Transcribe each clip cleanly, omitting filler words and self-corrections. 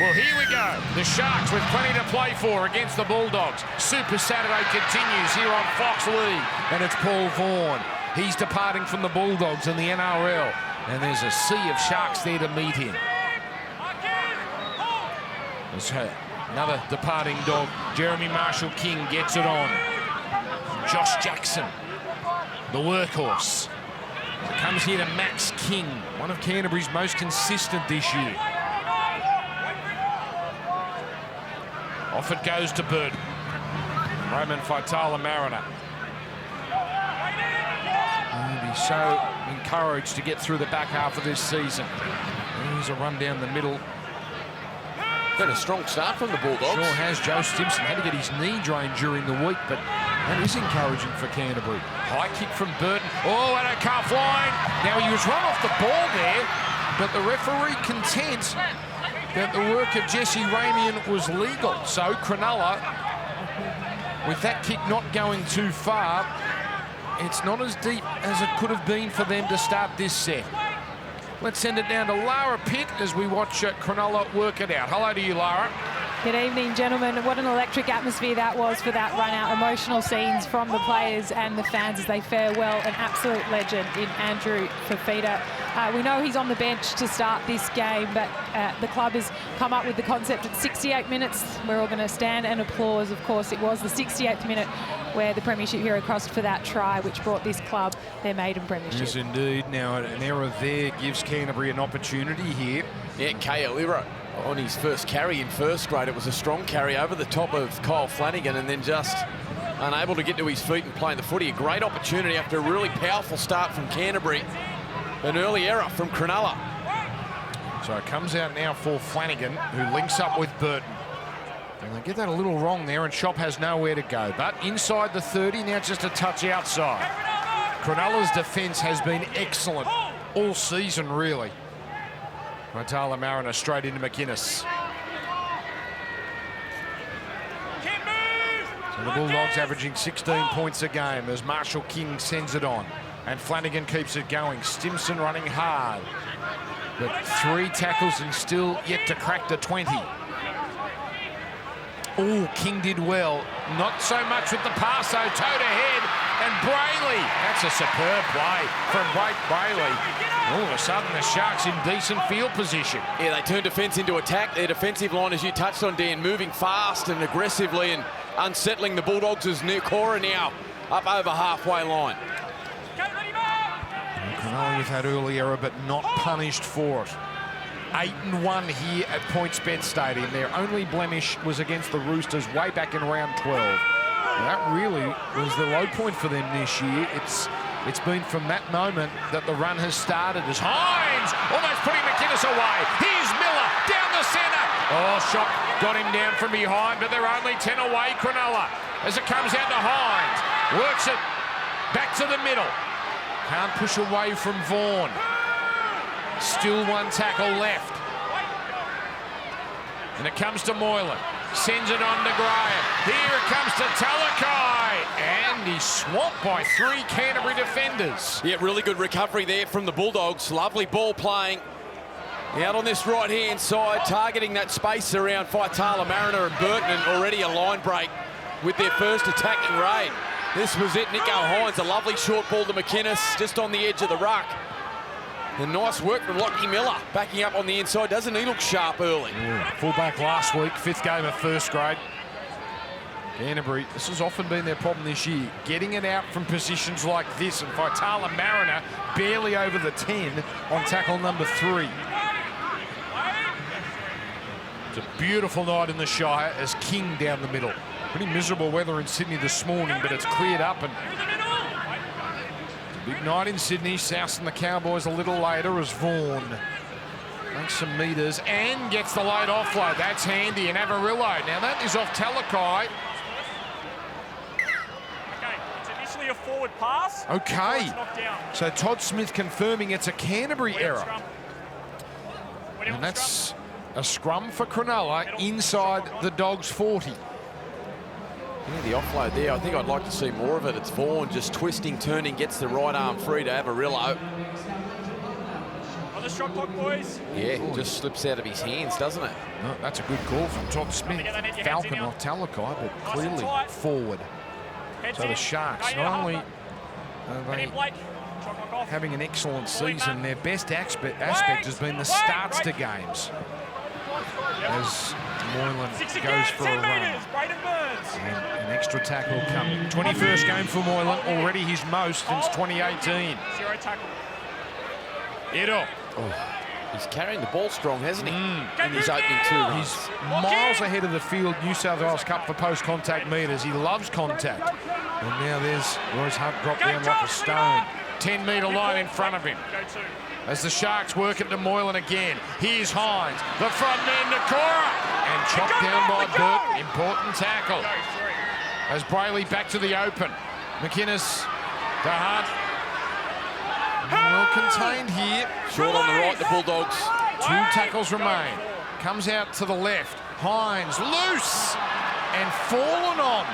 Well, here we go. The Sharks with plenty to play for against the Bulldogs. Super Saturday continues here on Fox League. And it's Paul Vaughan. He's departing from the Bulldogs in the NRL. And there's a sea of Sharks there to meet him. There's another departing dog. Jeremy Marshall-King gets it on. Josh Jackson, the workhorse. It comes here to Max King, one of Canterbury's most consistent this year. Off it goes to Burton. Roman Faitala-Mariner. He'll be so encouraged to get through the back half of this season. Here's a run down the middle. Been a strong start from the Bulldogs. Sure has. Joe Stimson had to get his knee drained during the week, but that is encouraging for Canterbury. High kick from Burton. Oh, and a cuff line. Now, he was run off the ball there, but the referee content that the work of Jesse Ramian was legal. So Cronulla, with that kick not going too far, it's not as deep as it could have been for them to start this set. Let's send it down to Lara Pitt as we watch Cronulla work it out. Hello to you, Lara. Good evening, gentlemen. What an electric atmosphere that was for that run-out. Emotional scenes from the players and the fans as they farewell an absolute legend in Andrew Fifita. We know he's on the bench to start this game, but the club has come up with the concept at 68 minutes. We're all going to stand and applause. Of course, it was the 68th minute where the Premiership hero crossed for that try, which brought this club their maiden Premiership. Yes, indeed. Now, an error there gives Canterbury an opportunity here. Yeah, Ka'aira on his first carry in first grade. It was a strong carry over the top of Kyle Flanagan and then just unable to get to his feet and play the footy. A great opportunity after a really powerful start from Canterbury. An early error from Cronulla. So it comes out now for Flanagan, who links up with Burton. And they get that a little wrong there, and Shop has nowhere to go. But inside the 30, now just a touch outside. Cronulla's defence has been excellent all season, really. Faitala-Mariner straight into McInnes. So the Bulldogs averaging 16 points a game as Marshall-King sends it on. And Flanagan keeps it going. Stimson running hard. But 3 tackles and still yet to crack the 20. Oh, King did well. Not so much with the pass, though. Toe to head. And Brayley. That's a superb play from Blake Brayley. All of a sudden, the Sharks in decent field position. Yeah, they turned defence into attack. Their defensive line, as you touched on, Dan, moving fast and aggressively and unsettling the Bulldogs as Cora now up over halfway line. Cronulla with that early error, but not punished for it. 8-1 here at PointsBet Stadium. Their only blemish was against the Roosters way back in round 12. Now, that really was the low point for them this year. It's been from that moment that the run has started as Hines almost putting McInnes away. Here's Miller down the centre. Oh, Shop got him down from behind, but they're only 10 away, Cronulla. As it comes out to Hines. Works it back to the middle. Can't push away from Vaughan. Still 1 tackle left. And it comes to Moylan. Sends it on to Graham. Here it comes to Talakai. And he's swamped by 3 Canterbury defenders. Yeah, really good recovery there from the Bulldogs. Lovely ball playing. Out on this right-hand side, targeting that space around Faitala-Mariner and Burton, and already a line break with their first attacking raid. This was it. Nico Hines, a lovely short ball to McInnes, just on the edge of the ruck. And nice work from Lockie Miller, backing up on the inside. Doesn't he look sharp early? Fullback last week, 5th game of first grade. Canterbury, this has often been their problem this year, getting it out from positions like this, and Faitala-Mariner barely over the 10 on tackle number 3. It's a beautiful night in the Shire as King down the middle. Pretty miserable weather in Sydney this morning, but it's cleared up, and it's a big night in Sydney. South and the Cowboys a little later as Vaughan makes some metres and gets the late offload. That's handy, and Avarillo. Now that is off Talakai. Okay, it's initially a forward pass. Okay, so Todd Smith confirming it's a Canterbury error. And that's a scrum for Cronulla inside the Dogs' 40. Yeah, the offload there, I think I'd like to see more of it. It's Vaughan just twisting, turning, gets the right arm free to Avarillo. On the shot clock, boys. Yeah, just slips out of his hands, doesn't it? No, that's a good call from Todd Smith. Falcon off Talakai, but clearly forward. So the Sharks, not only are they having an excellent season, their best aspect has been the starts to games. As Moylan goes for a run. And an extra tackle coming. 21st game for Moylan, already his most since 2018. 0 tackle. Ido. Oh, he's carrying the ball strong, hasn't he? In his opening 2 runs. He's miles ahead of the field, New South Wales Cup for post-contact meters. He loves contact. And now there's Royce Hunt dropped down like a stone. 10-metre line in front of him. As the Sharks work it to Moylan again. Here's Hines, the front man, Nakora. And chopped down by Burton. Important tackle. As Brayley back to the open. McInnes to Hunt. Well contained here. Short on the right, the Bulldogs. 2 tackles remain. Comes out to the left. Hines loose and fallen on.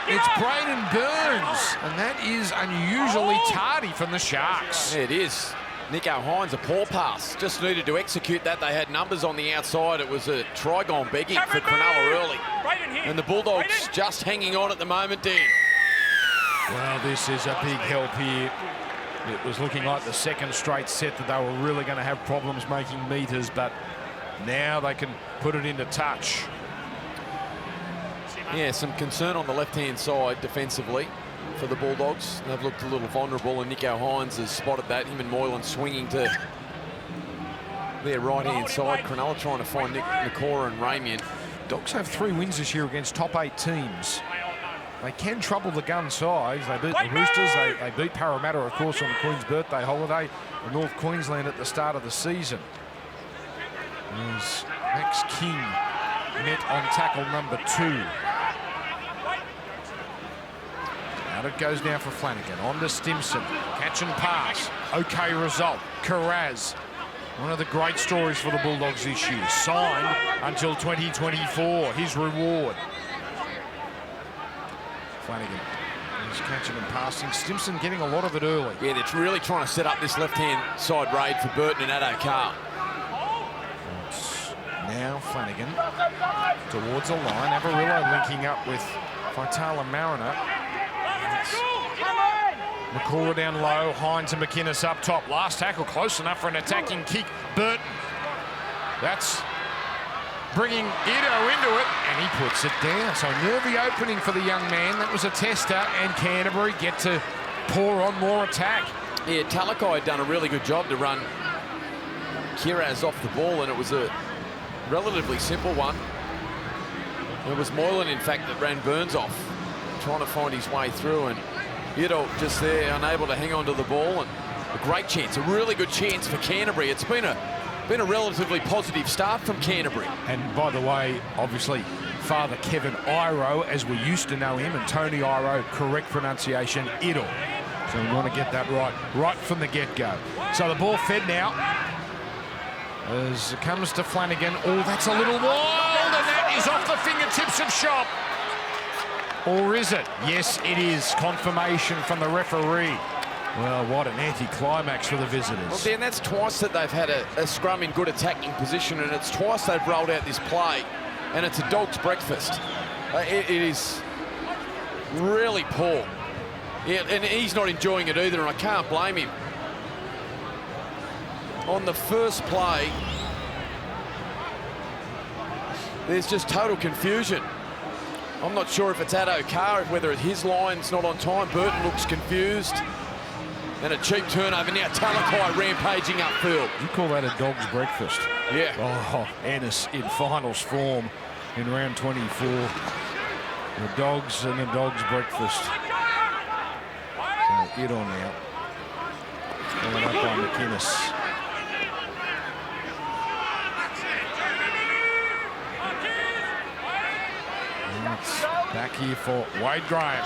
It's Braden Burns, and that is unusually tardy from the Sharks. Yeah, it is. Nico Hines, a poor pass. Just needed to execute that. They had numbers on the outside. It was a try gone begging for Cronulla early. And the Bulldogs just hanging on at the moment, Dean. Well, this is a big help here. It was looking like the second straight set that they were really going to have problems making meters, but now they can put it into touch. Yeah, some concern on the left-hand side defensively for the Bulldogs. They've looked a little vulnerable, and Nico Hines has spotted that. Him and Moylan swinging to their right-hand side. Cronulla trying to find Nakora and Ramian. Dogs have 3 wins this year against top 8 teams. They can trouble the gun sides. They beat the Roosters. They beat Parramatta, of course, on the Queen's birthday holiday in North Queensland at the start of the season. As Max King met on tackle number 2. Out it goes now for Flanagan. On to Stimson. Catch and pass. Okay result. Carraz. One of the great stories for the Bulldogs this year. Signed until 2024. His reward. Flanagan is catching and passing. Stimson getting a lot of it early. Yeah, they're really trying to set up this left-hand side raid for Burton and Addo-Carr. Now Flanagan towards the line. Avarillo linking up with Fifita Mariner. Nakora down low. Hines and McInnes up top. Last tackle close enough for an attacking kick. Burton. That's bringing Ido into it, and he puts it down. So nervy opening for the young man. That was a tester, and Canterbury get to pour on more attack. Yeah, Talakai had done a really good job to run Kiraz off the ball, and it was a relatively simple one. It was Moylan, in fact, that ran Burns off, trying to find his way through, and Ido just there, unable to hang on to the ball, and a great chance, a really good chance for Canterbury. It's been a relatively positive start from Canterbury. And by the way, obviously, Father Kevin Iro, as we used to know him, and Tony Iro, correct pronunciation, Ido. So we want to get that right from the get-go. So the ball fed now. As it comes to Flanagan. Oh, that's a little wild, and that is off the fingertips of Shop. Or is it? Yes, it is. Confirmation from the referee. Well, what an anti-climax for the visitors. Well, Dan, that's twice that they've had a scrum in good attacking position, and it's twice they've rolled out this play, and it's a dog's breakfast. It is really poor. Yeah, and he's not enjoying it either, and I can't blame him. On the first play, there's just total confusion. I'm not sure if it's Addo-Carr, whether his line's not on time. Burton looks confused. And a cheap turnover. Now Talakai rampaging upfield. You call that a dog's breakfast? Yeah. Oh, Ennis in finals form in round 24. The Dogs and the Dogs breakfast. So Ido now. Coming up by McInnes. And it's back here for Wade Graham.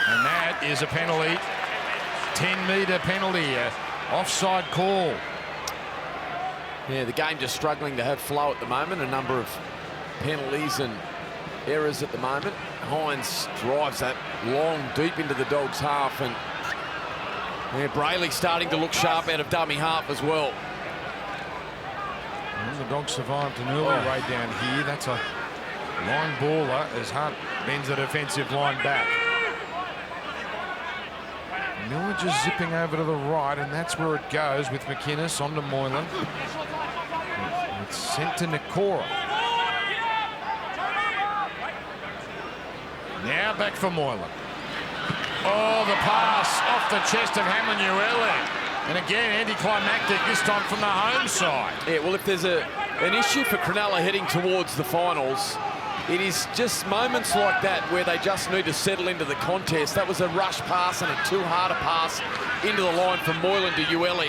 And that is a penalty. 10-metre penalty, offside call. Yeah, the game just struggling to have flow at the moment. A number of penalties and errors at the moment. Hines drives that long, deep into the Dogs' half, and Yeah, Brayley starting to look sharp out of dummy half as well. And the Dogs survived an early raid down here. That's a line baller as Hunt bends the defensive line back. Miller just zipping over to the right, and that's where it goes with McInnes onto Moylan. It's sent to Nikora. Now back for Moylan. Oh, the pass off the chest of Hamlin-Uele. And again, anticlimactic, this time from the home side. Yeah, well, if there's an issue for Cronulla heading towards the finals, it is just moments like that where they just need to settle into the contest. That was a rush pass and a too hard a pass into the line from Moylan to Uele.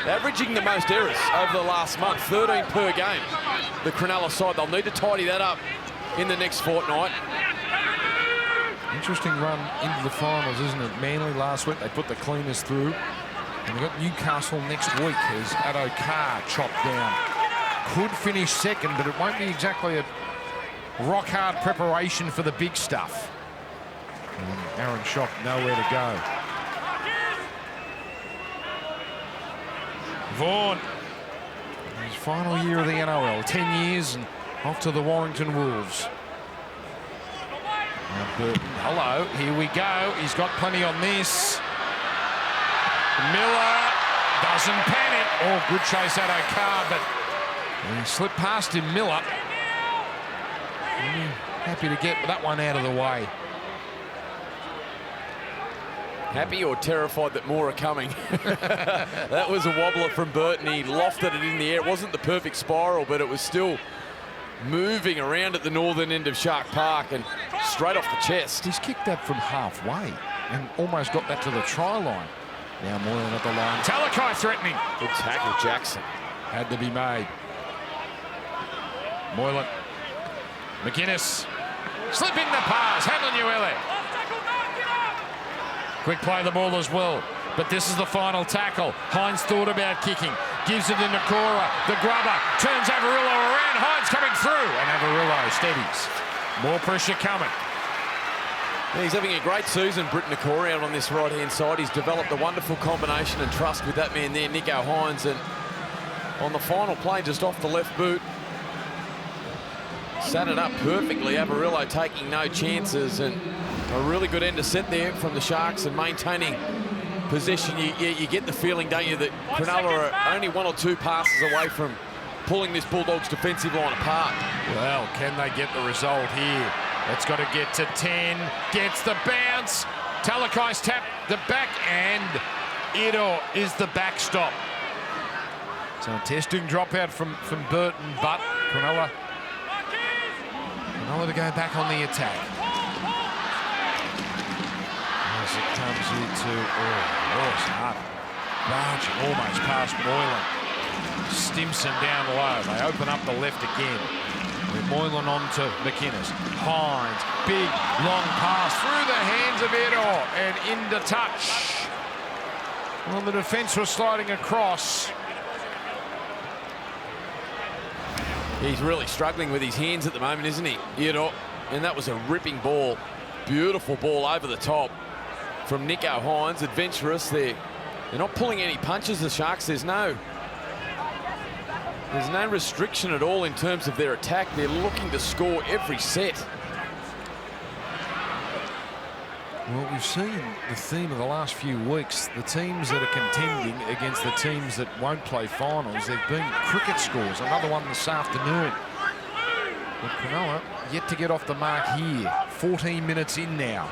Averaging the most errors over the last month, 13 per game. The Cronulla side, they'll need to tidy that up in the next fortnight. Interesting run into the finals, isn't it? Manly last week, they put the cleaners through. And they've got Newcastle next week as Addo Carr chopped down. Could finish second, but it won't be exactly a rock-hard preparation for the big stuff. And Aaron Schock nowhere to go. Vaughan, his final year of the NRL, 10 years and off to the Warrington Wolves. Now Burton, hello, here we go. He's got plenty on this. Miller doesn't panic. Oh, good chase Addo Carr, but he slipped past him, Miller. Happy to get that one out of the way. Happy or terrified that more are coming? That was a wobbler from Burton. He lofted it in the air. It wasn't the perfect spiral, but it was still moving around at the northern end of Shark Park and straight off the chest. He's kicked that from halfway and almost got that to the try line. Now Moylan at the line. Talakai threatening. Good tackle, Jackson. Had to be made. Moylan. McInnes. Slipping the pass. Hamlin-Uele. Quick play the ball as well. But this is the final tackle. Hines thought about kicking. Gives it to Nikora. The grubber. Turns Averillo around. Hines coming through. And Averillo steadies. More pressure coming. Yeah, he's having a great season, Britt Nikora, out on this right-hand side. He's developed a wonderful combination and trust with that man there, Nico Hines. And on the final play, just off the left boot, sat it up perfectly. Averillo taking no chances, and a really good end to set there from the Sharks and maintaining possession. You get the feeling, don't you, that Cronulla are only one or two passes away from pulling this Bulldogs defensive line apart. Well, can they get the result here? It's got to get to 10. Gets the bounce. Talakai's tap the back, and Ido is the backstop. So a testing dropout from Burton, but Cronulla to go back on the attack. As it comes into, it's hard. Large, almost past Moylan. Stimson down low. They open up the left again. With Moylan on to McInnes. Hines, big, long pass through the hands of Edo and into touch. Well, the defence was sliding across. He's really struggling with his hands at the moment, isn't he, Edo? And that was a ripping ball. Beautiful ball over the top from Nico Hines. Adventurous there. They're not pulling any punches, the Sharks. There's no restriction at all in terms of their attack. They're looking to score every set. Well, we've seen the theme of the last few weeks. The teams that are contending against the teams that won't play finals, they've been cricket scores. Another one this afternoon. But Cronulla yet to get off the mark here. 14 minutes in now.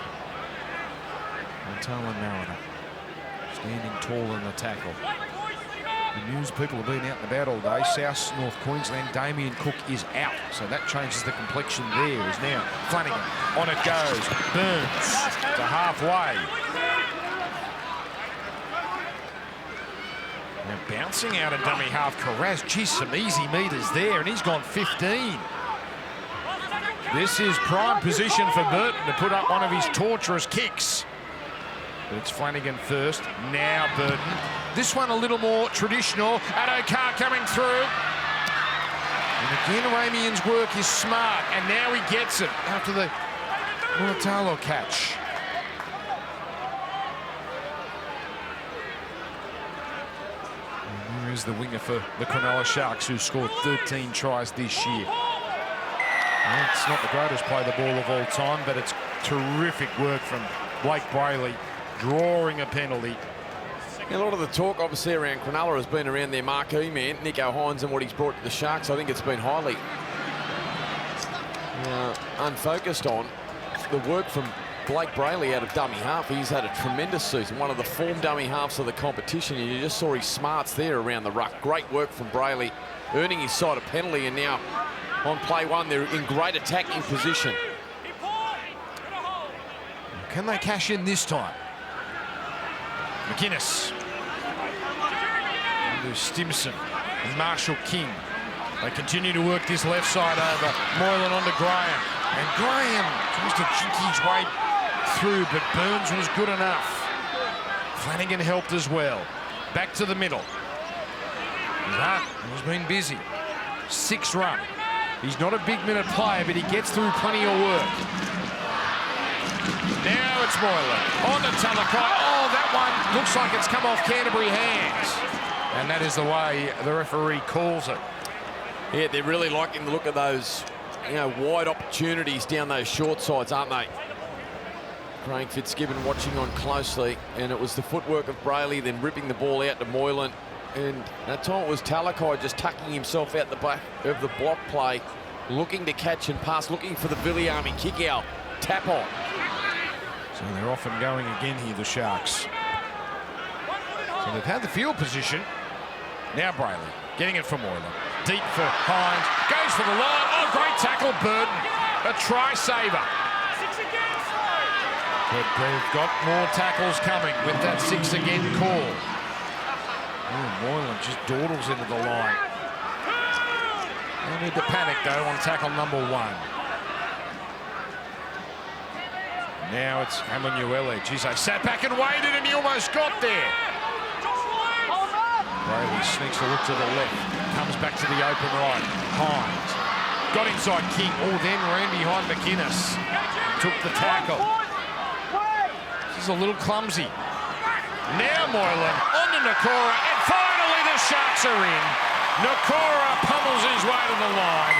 And Taylor Mariner standing tall in the tackle. The news people have been out and about all day. South North Queensland, Damien Cook is out. So that changes the complexion there. Is now Flanagan. On it goes. Burns to halfway. Now bouncing out of dummy half, Carras. Geez, some easy meters there, and he's gone 15. This is prime position for Burton to put up one of his torturous kicks. But it's Flanagan first. Now Burton. This one a little more traditional. Addo Carr coming through. And again, Ramian's work is smart. And now he gets it after the Mulatalo catch. is the winger for the Cronulla Sharks, who scored 13 tries this year. Well, it's not the greatest play the ball of all time, but it's terrific work from Blake Brayley, drawing a penalty. A lot of the talk, obviously, around Cronulla has been around their marquee man, Nicho Hynes, and what he's brought to the Sharks. I think it's been highly unfocused on. The work from Blake Brayley out of dummy half. He's had a tremendous season, one of the form dummy halves of the competition, and you just saw his smarts there around the ruck. Great work from Brayley, earning his side a penalty, and now on play one, they're in great attacking position. Can they cash in this time? McInnes. There's Stimson and Marshall King. They continue to work this left side over. Moylan onto Graham. And Graham tries to jink his way through, but Burns was good enough. Flanagan helped as well. Back to the middle. Hart has been busy. 6 run. He's not a big minute player, but he gets through plenty of work. Now it's Moylan. On to Talakai. Oh, that one looks like it's come off Canterbury hands. And that is the way the referee calls it. Yeah, they're really liking the look of those, wide opportunities down those short sides, aren't they? Craig Fitzgibbon watching on closely, and it was the footwork of Brayley, then ripping the ball out to Moylan. And that time it was Talakai just tucking himself out the back of the block play, looking to catch and pass, looking for the Viliami kick out, tap on. So they're often going again here, the Sharks. So they've had the field position. Now Brayley getting it for Moylan. Deep for Hynes. Goes for the line. Oh, great tackle, Burton. A try saver. But they've got more tackles coming with that 6 again call. Oh, Moylan just dawdles into the line. They need to panic, though, on tackle number 1. Now it's Amanuele. Geez, they sat back and waited, and he almost got there. Brayley sneaks a look to the left. Comes back to the open right. Hynes. Got inside King. Oh, then ran behind McInnes. Took the tackle. This is a little clumsy. Now Moylan on to Nakora, and finally the Sharks are in. Nakora pummels his way to the line.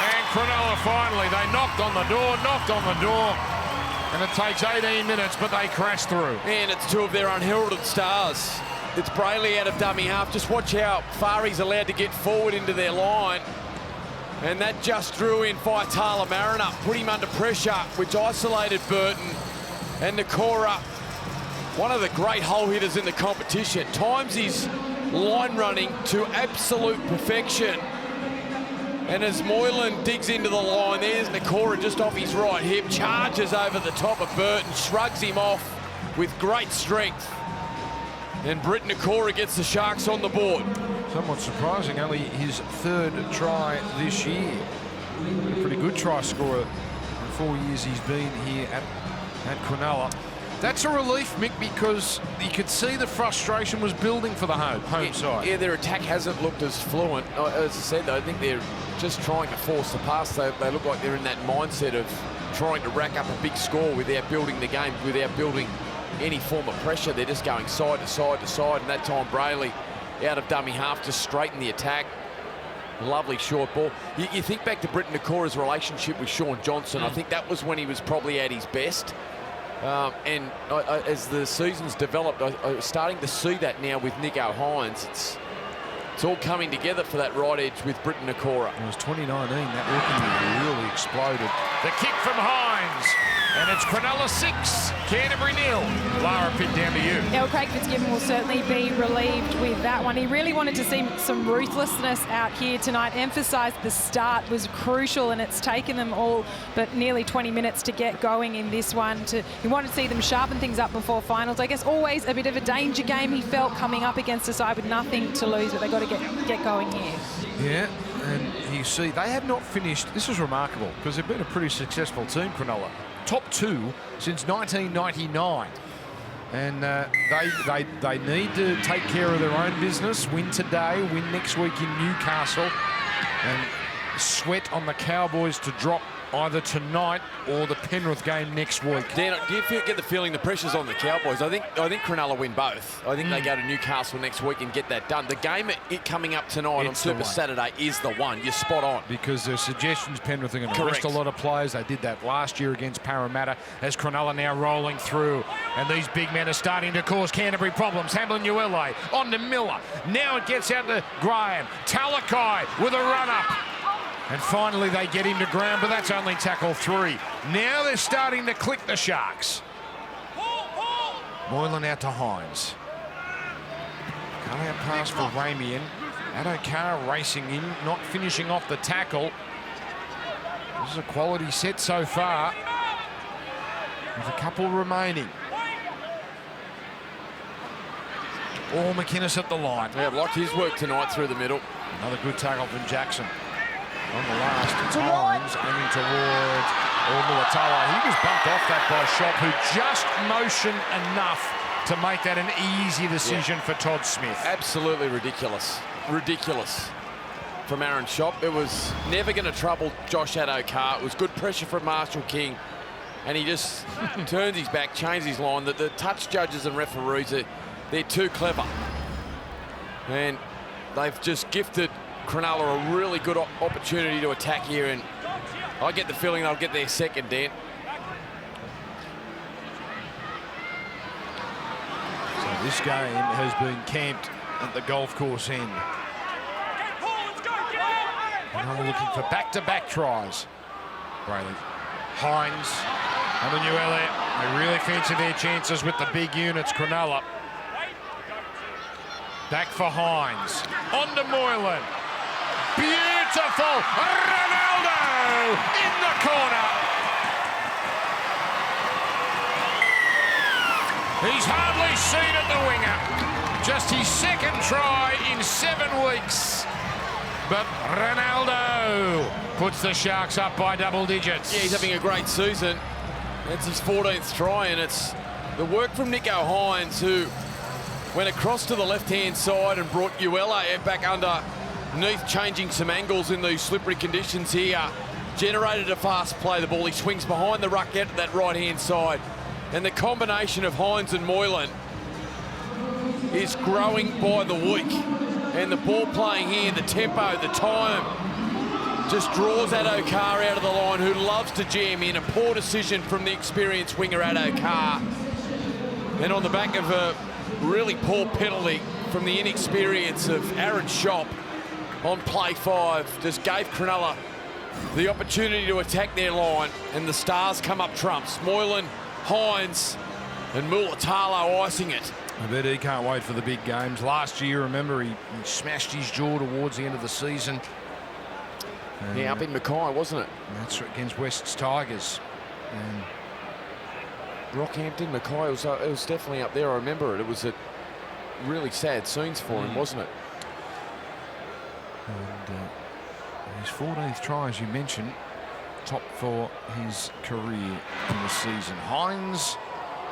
And Cronulla finally, they knocked on the door, and it takes 18 minutes, but they crash through. And it's 2 of their unheralded stars. It's Brayley out of dummy half. Just watch how far he's allowed to get forward into their line. And that just drew in Fifita Mariner, put him under pressure, which isolated Burton. And Nakora, one of the great hole hitters in the competition, times his line running to absolute perfection. And as Moylan digs into the line, there's Nakora just off his right hip, charges over the top of Burton, shrugs him off with great strength. And Britt Nakora gets the Sharks on the board. Somewhat surprising, only his 3rd try this year. A pretty good try scorer in 4 years he's been here at Cronulla. That's a relief, Mick, because you could see the frustration was building for the home side. Yeah, their attack hasn't looked as fluent. As I said, though, I think they're just trying to force the pass. They look like they're in that mindset of trying to rack up a big score without building the game, without building any form of pressure. They're just going side to side to side, and that time Brayley out of dummy half just straighten the attack. Lovely short ball. You think back to Britt Nakora's relationship with Sean Johnson. I think that was when he was probably at his best. And as the season's developed, I'm starting to see that now with Nicho Hynes. It's all coming together for that right edge with Britt Nakora. It was 2019, that rookie year really exploded. The kick from Hynes, and it's Cronulla 6, Canterbury 0. Lara, pin down to you. Well, Craig Fitzgibbon will certainly be relieved with that one. He really wanted to see some ruthlessness out here tonight, emphasised the start was crucial, and it's taken them all but nearly 20 minutes to get going in this one. He wanted to see them sharpen things up before finals. I guess always a bit of a danger game, he felt, coming up against a side with nothing to lose, but they've got to get going here. Yeah, and you see, they have not finished. This is remarkable, because they've been a pretty successful team, Cronulla. Top 2 since 1999. And they need to take care of their own business, win today, win next week in Newcastle, and sweat on the Cowboys to drop either tonight or the Penrith game next week. Dan, do you get the feeling the pressure's on the Cowboys? I think Cronulla win both. I think they go to Newcastle next week and get that done. The game coming up tonight on Super Saturday is the one. You're spot on. Because there's suggestions Penrith are going to rest a lot of players. They did that last year against Parramatta, as Cronulla now rolling through. And these big men are starting to cause Canterbury problems. Hamlin-Uele on to Miller. Now it gets out to Graham. Talakai with a run-up. And finally they get him to ground, but that's only tackle 3. Now they're starting to click, the Sharks. Moylan out to Hines. Cut out pass for Ramian. Addo-Carr racing in, not finishing off the tackle. This is a quality set so far, with a couple remaining. All McInnes at the line. Yeah, liked his work tonight through the middle. Another good tackle from Jackson. On the last, it's Hines aiming towards Mulatala. He was bumped off that by Shop, who just motioned enough to make that an easy decision for Todd Smith. Absolutely ridiculous. Ridiculous from Aaron Shop. It was never going to trouble Josh Addo-Carr. It was good pressure from Marshall King. And he just turns his back, changes his line. The touch judges and referees, they're too clever. And they've just gifted Cronulla a really good opportunity to attack here, and I get the feeling they'll get their second, Dan. So this game has been camped at the golf course end. Cronulla looking for back-to-back tries. Brayley. Hines. Hamlin-Uele. They really fancy their chances with the big units, Cronulla. Back for Hines. On to Moylan. Beautiful! Ronaldo in the corner. He's hardly seen at the winger. Just his second try in 7 weeks. But Ronaldo puts the Sharks up by double digits. Yeah, he's having a great season. It's his 14th try, and it's the work from Nico Hines, who went across to the left-hand side and brought Uele back underneath, changing some angles in these slippery conditions here. Generated a fast play the ball. He swings behind the ruck out to that right-hand side. And the combination of Hines and Moylan is growing by the week. And the ball playing here, the tempo, the time, just draws Addo-Carr out of the line, who loves to jam in. A poor decision from the experienced winger Addo-Carr. And on the back of a really poor penalty from the inexperience of Aaron Shop on play 5, just gave Cronulla the opportunity to attack their line, and the stars come up trumps. Moylan, Hines and Mulatalo icing it. I bet he can't wait for the big games. Last year, remember, he smashed his jaw towards the end of the season. Yeah, up in Mackay, wasn't it? That's against West's Tigers. And Rockhampton, Mackay, it was definitely up there. I remember it. It was a really sad scenes for him, wasn't it? And his 14th try, as you mentioned, top for his career in the season. Hines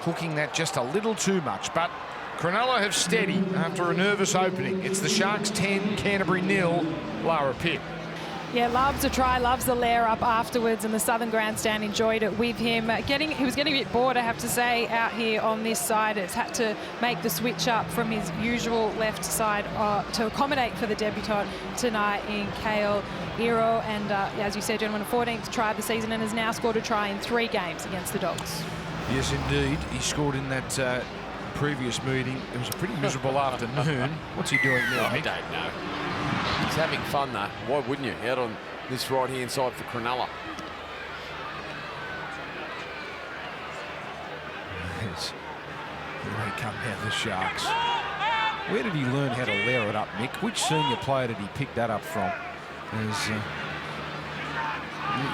hooking that just a little too much, but Cronulla have steady after a nervous opening. It's the Sharks 10, Canterbury 0, Lara Pitt. Yeah, loves a try, loves the layer up afterwards, and the Southern Grandstand enjoyed it with him. He was getting a bit bored, I have to say, out here on this side. It's had to make the switch up from his usual left side to accommodate for the debutant tonight in Kale Iro. And as you said, gentlemen, a 14th try of the season, and has now scored a try in 3 games against the Dogs. Yes, indeed. He scored in that previous meeting. It was a pretty miserable afternoon. What's he doing now, I don't know. He's having fun, though. Why wouldn't you? Out on this right-hand side for Cronulla. Yes. Here they come now, the Sharks. Where did he learn how to layer it up, Nick? Which senior player did he pick that up from? There's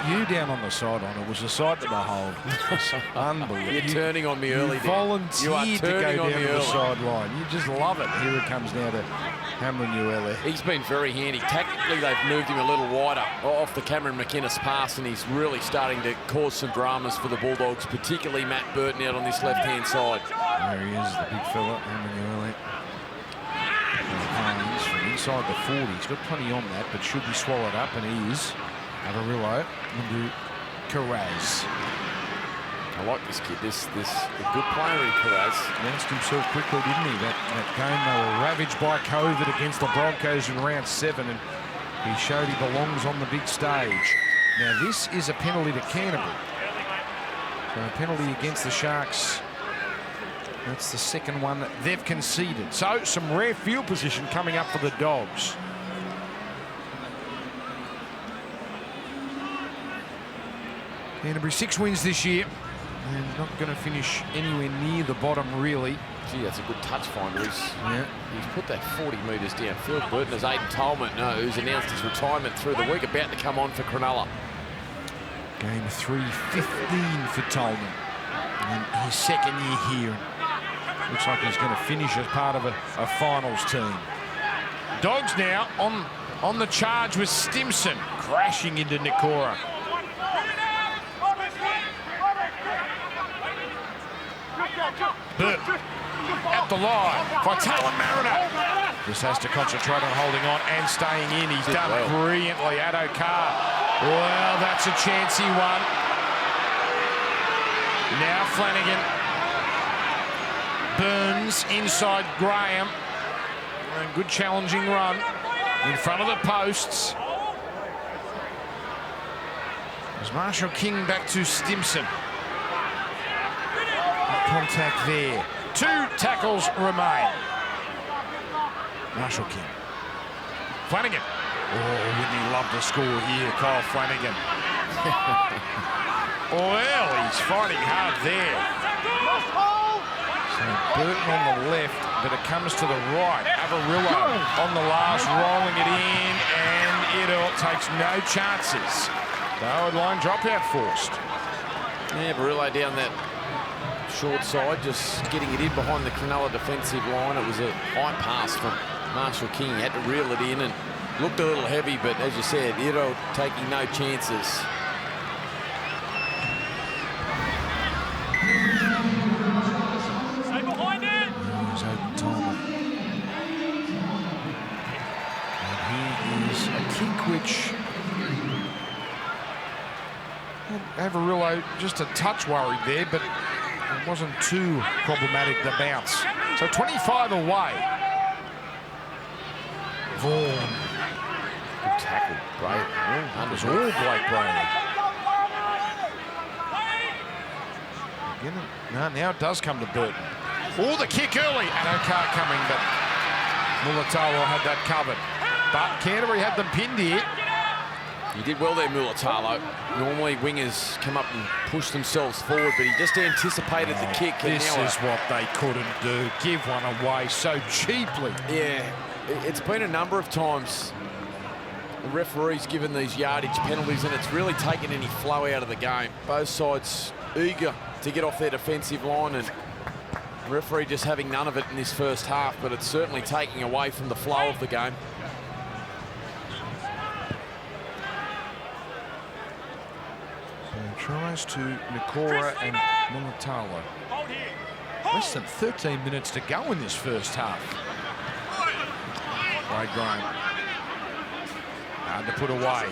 you down on the sideline. It was a sight to behold. Unbelievable. You're turning on me early, You volunteered to go down to the early. sideline. You just love it. Here it comes now to Hamlin-Uele. He's been very handy. Tactically, they've moved him a little wider off the Cameron McInnes pass, and he's really starting to cause some dramas for the Bulldogs, particularly Matt Burton out on this left-hand side. There he is, the big fella, Hamlin-Uele. Hines from inside the 40. He's got plenty on that, but should be swallowed up, and he is. Avarillo into Carraz. I like this kid. This a good player in Carraz. Announced himself quickly, didn't he? That game, they were ravaged by COVID against the Broncos in round 7, and he showed he belongs on the big stage. Now, this is a penalty to Canterbury. So a penalty against the Sharks. That's the second one that they've conceded. So some rare field position coming up for the Dogs. Canterbury 6 wins this year. And not going to finish anywhere near the bottom, really. Gee, that's a good touch finder. Yeah. He's put that 40 metres downfield. Burton, as Aidan Tolman knows, announced his retirement through the week, about to come on for Cronulla. Game 3-15 for Tolman. And his second year here. Looks like he's going to finish as part of a finals team. Dogs now on the charge with Stimson crashing into Nikora. Burt at the line. Fifita Mariner just has to concentrate on holding on and staying in. He's done brilliantly. Addo Carr. Well, that's a chance he won. Now Flanagan. Burns inside Graham. A good challenging run in front of the posts. There's Marshall King back to Stimson. Contact there. 2 tackles remain. Marshall King. Flanagan. Oh, wouldn't he love to score here, Kyle Flanagan. Well, he's fighting hard there. So Burton on the left, but it comes to the right. Avarillo on the last, rolling it in, and it takes no chances. Forward line dropout forced. Yeah, Avarillo down that short side, just getting it in behind the Cronulla defensive line. It was a high pass from Marshall King. He had to reel it in and looked a little heavy, but as you said, Iro taking no chances. Stay behind it. Here's Aidan Tolman. And here is a kick which Avarillo just a touch worried there, but it wasn't too problematic, the bounce. So 25 away. Vaughan. Good tackle, great. That was all Blake Brayley. Again, no, now it does come to Burton. Oh, the kick early. And O'Carr coming, but Mulatalo had that covered. But Canterbury had them pinned here. He did well there, Mulatalo. Normally wingers come up and push themselves forward, but he just anticipated the kick. This is what they couldn't do. Give one away so cheaply. Yeah, it's been a number of times the referee's given these yardage penalties, and it's really taken any flow out of the game. Both sides eager to get off their defensive line, and the referee just having none of it in this first half, but it's certainly taking away from the flow of the game. Tries to Nikora and Mulatalo. Less than 13 minutes to go in this first half. Wade Graham. Hard to put away.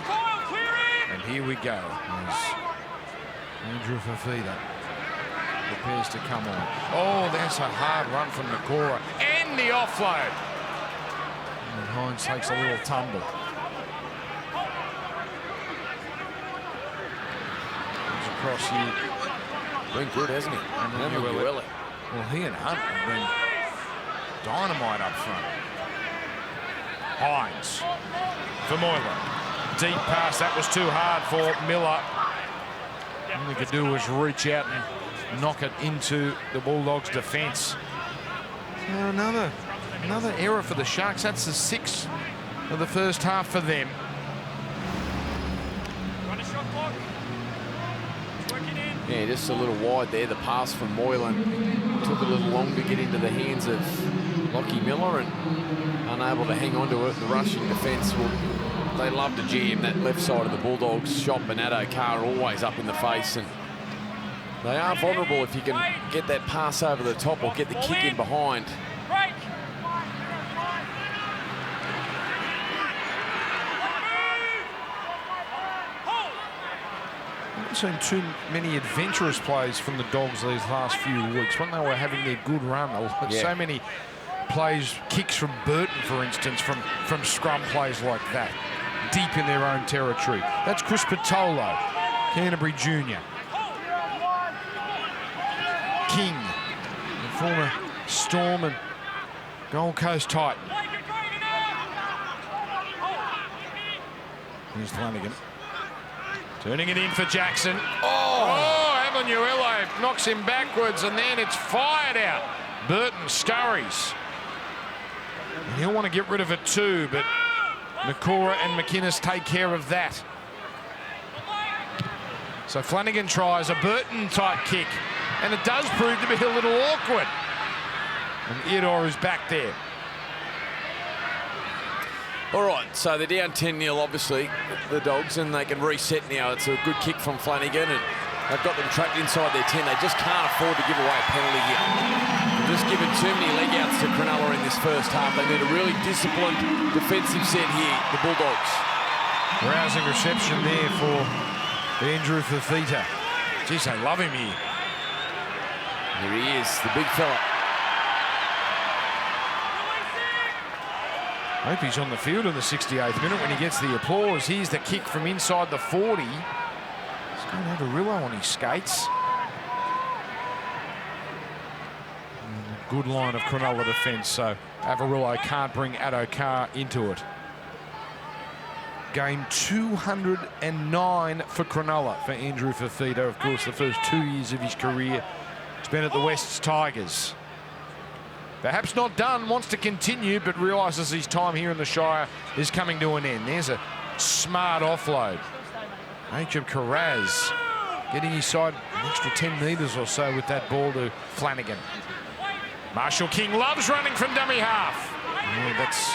And here we go. As Andrew Fifita prepares to come on. Oh, that's a hard run from Nikora. And the offload. And Hines takes a little tumble. Across here. Been good, hasn't he? And well, he and Hunt have been dynamite up front. Hines for Moylan. Deep pass, that was too hard for Miller. All he could do was reach out and knock it into the Bulldogs' defence. So another error for the Sharks. That's the 6th of the first half for them. Yeah, just a little wide there. The pass from Moylan took a little long to get into the hands of Lockie Miller, and unable to hang on to it. The rushing defence, well, they love to jam that left side of the Bulldogs. Shop and Addo Carr always up in the face, and they are vulnerable if you can get that pass over the top or get the kick in behind. haven't seen too many adventurous plays from the Dogs these last few weeks. When they were having their good run, so many plays, kicks from Burton, for instance, from scrum plays like that, deep in their own territory. That's Chris Patolo, Canterbury Junior. King, the former Storm and Gold Coast Titan. Here's Flanagan. Turning it in for Jackson. Oh, Amanuelo knocks him backwards, and then it's fired out. Burton scurries. And he'll want to get rid of it too, but Nakora and McInnes take care of that. So Flanagan tries a Burton-type kick, and it does prove to be a little awkward. And Iodor is back there. All right, so they're down 10-0, obviously, the Dogs, and they can reset now. It's a good kick from Flanagan, and they've got them trapped inside their 10. They just can't afford to give away a penalty here. They've just given too many leg-outs to Cronulla in this first half. They need a really disciplined defensive set here, the Bulldogs. Rousing reception there for Andrew Fifita. Geez, they love him here. Here he is, the big fella. Hope he's on the field in the 68th minute when he gets the applause. Here's the kick from inside the 40. He's going to have a Rillo on his skates. Good line of Cronulla defence, so Avarillo can't bring Addo-Carr into it. Game 209 for Cronulla for Andrew Fifita. Of course, the first 2 years of his career spent at the Wests Tigers. Perhaps not done, wants to continue, but realises his time here in the Shire is coming to an end. There's a smart offload. Jacob Carraz getting his side an extra 10 metres or so with that ball to Flanagan. Marshall King loves running from dummy half. Oh, that's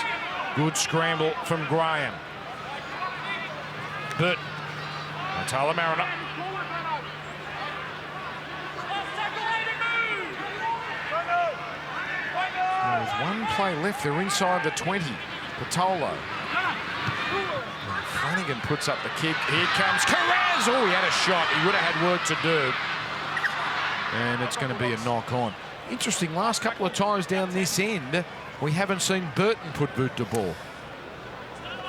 good scramble from Graham. But Tyler Mariner. With one play left, they're inside the 20. Patolo. And Flanagan puts up the kick. Here comes Carraz. Oh, he had a shot. He would have had work to do. And it's going to be a knock on. Interesting, last couple of times down this end, we haven't seen Burton put boot to ball.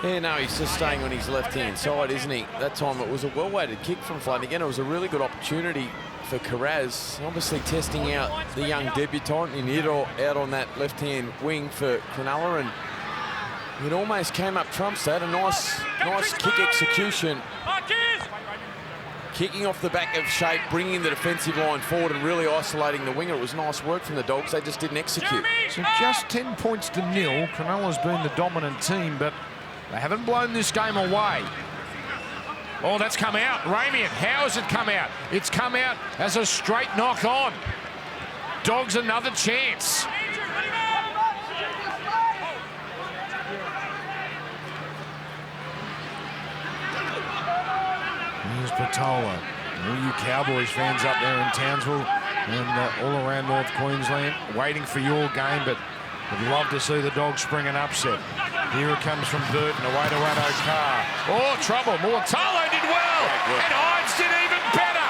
Yeah, no, he's just staying on his left-hand side, isn't he? That time it was a well-weighted kick from Flanagan. It was a really good opportunity for Carraz, obviously testing out the young debutant in Iodor out on that left-hand wing for Cronulla, and it almost came up trumps that. A nice kick execution. Kicking off the back of shape, bringing the defensive line forward and really isolating the winger. It was nice work from the Dogs. They just didn't execute. So just 10 points to nil. Cronulla's been the dominant team, but they haven't blown this game away. Oh, that's come out. Ramian, how has it come out? It's come out as a straight knock on. Dogs another chance. Here's Patolo. All you Cowboys fans up there in Townsville and all around North Queensland waiting for your game, but would love to see the Dogs spring an upset. Here it comes from Burton, away to Addo-Carr. Oh, trouble. Mulatalo did well, and Hines did even better.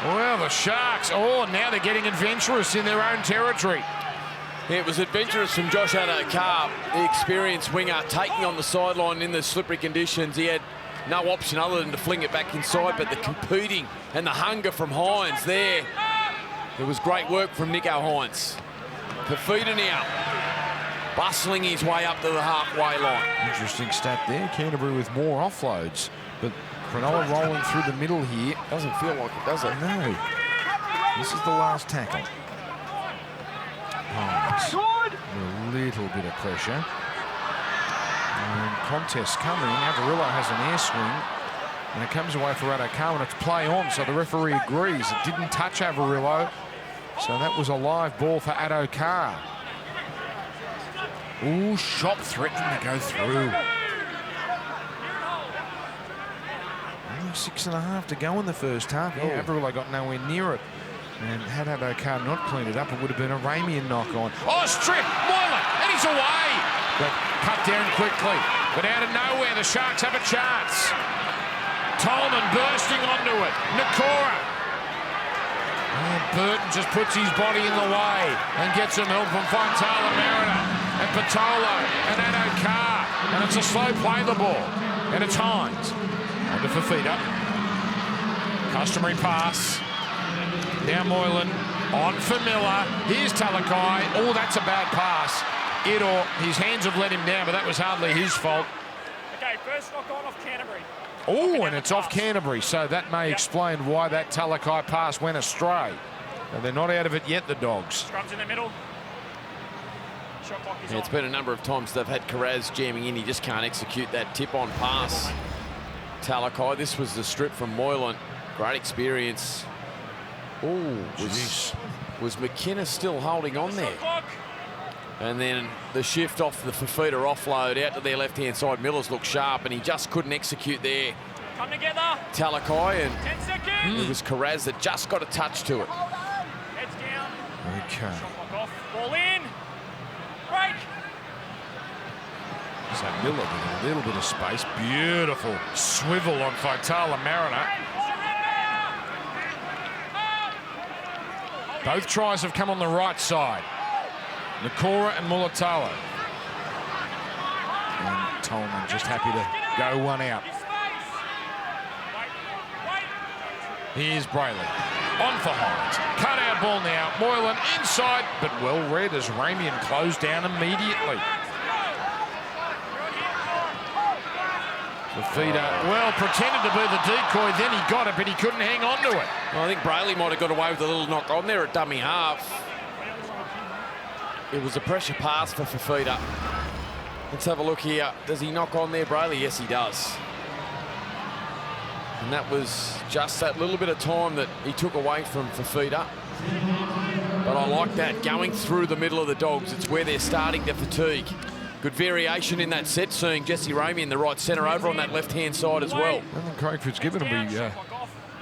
Well, the Sharks, now they're getting adventurous in their own territory. Yeah, it was adventurous from Josh Addo-Carr, the experienced winger, taking on the sideline in the slippery conditions. He had no option other than to fling it back inside, but the competing and the hunger from Hines there. It was great work from Nico Hines. Fifita now, bustling his way up to the halfway line. Interesting stat there. Canterbury with more offloads, but Cronulla rolling through the middle here. Doesn't feel like it, does it? No. This is the last tackle. Hines, a little bit of pressure. And contest coming. Avarillo has an air swing, and it comes away for Addo-Carr, and it's play on, so the referee agrees. It didn't touch Avarillo. So that was a live ball for Addo-Carr. Ooh, shot threatening to go through. Only 6.5 to go in the first half. Yeah, Avarillo got nowhere near it. And had Addo-Carr not cleaned it up, it would have been a Ramian knock on. Oh, strip! Moylan! And he's away! But cut down quickly. But out of nowhere, the Sharks have a chance. Tolman bursting onto it. Nakora. Oh, Burton just puts his body in the way and gets some help from Fifita, Mariner, and Patolo, and Anno Carr. And it's a slow play the ball. And it's Hines. On to Fifita. Customary pass. Now Moylan. On for Miller. Here's Talakai. Oh, that's a bad pass. His hands have let him down, but that was hardly his fault. Okay, first knock on off Canterbury. Oh, and it's off Canterbury, so that may explain why that Talakai pass went astray. And they're not out of it yet, the Dogs. Scrum's in the middle. Shot clock is It's been a number of times they've had Carraz jamming in. He just can't execute that tip-on pass. Talakai, this was the strip from Moylan. Great experience. Oh, was McKenna still holding on there? And then the shift off the Fifita offload out to their left-hand side. Miller's looked sharp, and he just couldn't execute there. Come together. Talakai, and 10 seconds. it was Carraz that just got a touch to it. Heads down. Okay. Shot clock off. Ball in. Break. So Miller with a little bit of space. Beautiful swivel on Fifita, Mariner. Both tries have come on the right side. Nakora and Mulatalo. And Tolman just happy to go one out. Here's Brayley. On for Hines. Cut out ball now. Moylan inside, but well read as Ramian closed down immediately. Fifita, well, pretended to be the decoy, then he got it, but he couldn't hang on to it. Well, I think Brayley might have got away with a little knock on there at dummy half. It was a pressure pass for Fifita. Let's have a look here. Does he knock on there, Brayley? Yes, he does. And that was just that little bit of time that he took away from Fifita. But I like that, going through the middle of the Dogs. It's where they're starting to fatigue. Good variation in that set, seeing Jesse Ramey in the right centre over on that left-hand side as well. I think Craig Fitzgibbon will be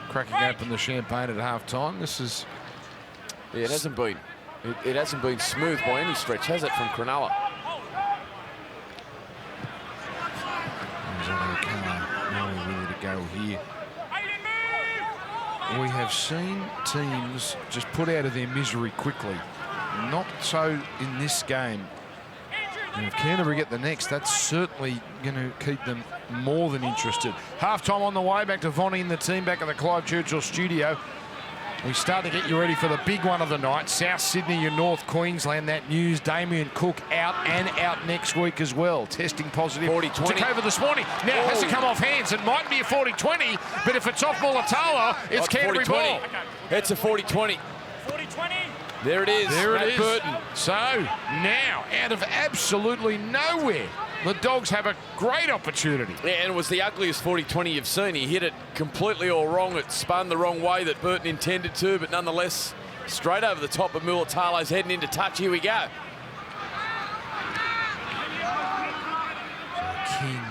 cracking open the champagne at half-time. This is... Yeah, it hasn't been. It hasn't been smooth by any stretch, has it, from Cronulla? Really to go here. We have seen teams just put out of their misery quickly. Not so in this game. And if Canterbury get the next, that's certainly going to keep them more than interested. Half-time on the way, back to Vonnie and the team back at the Clive Churchill studio. We start to get you ready for the big one of the night. South Sydney and North Queensland. That news, Damien Cook out and out next week as well. Testing positive. 40-20. Took over this morning. Now, has to come off hands. It might be a 40-20, but if it's off Mulatalo, it's Canterbury ball. It's a 40-20. 40-20. There it is. There it is. Burton. So, now, out of absolutely nowhere, the Dogs have a great opportunity. Yeah, and it was the ugliest 40-20 you've seen. He hit it completely all wrong. It spun the wrong way that Burton intended to, but nonetheless, straight over the top of Mulatalo's heading into touch. Here we go. King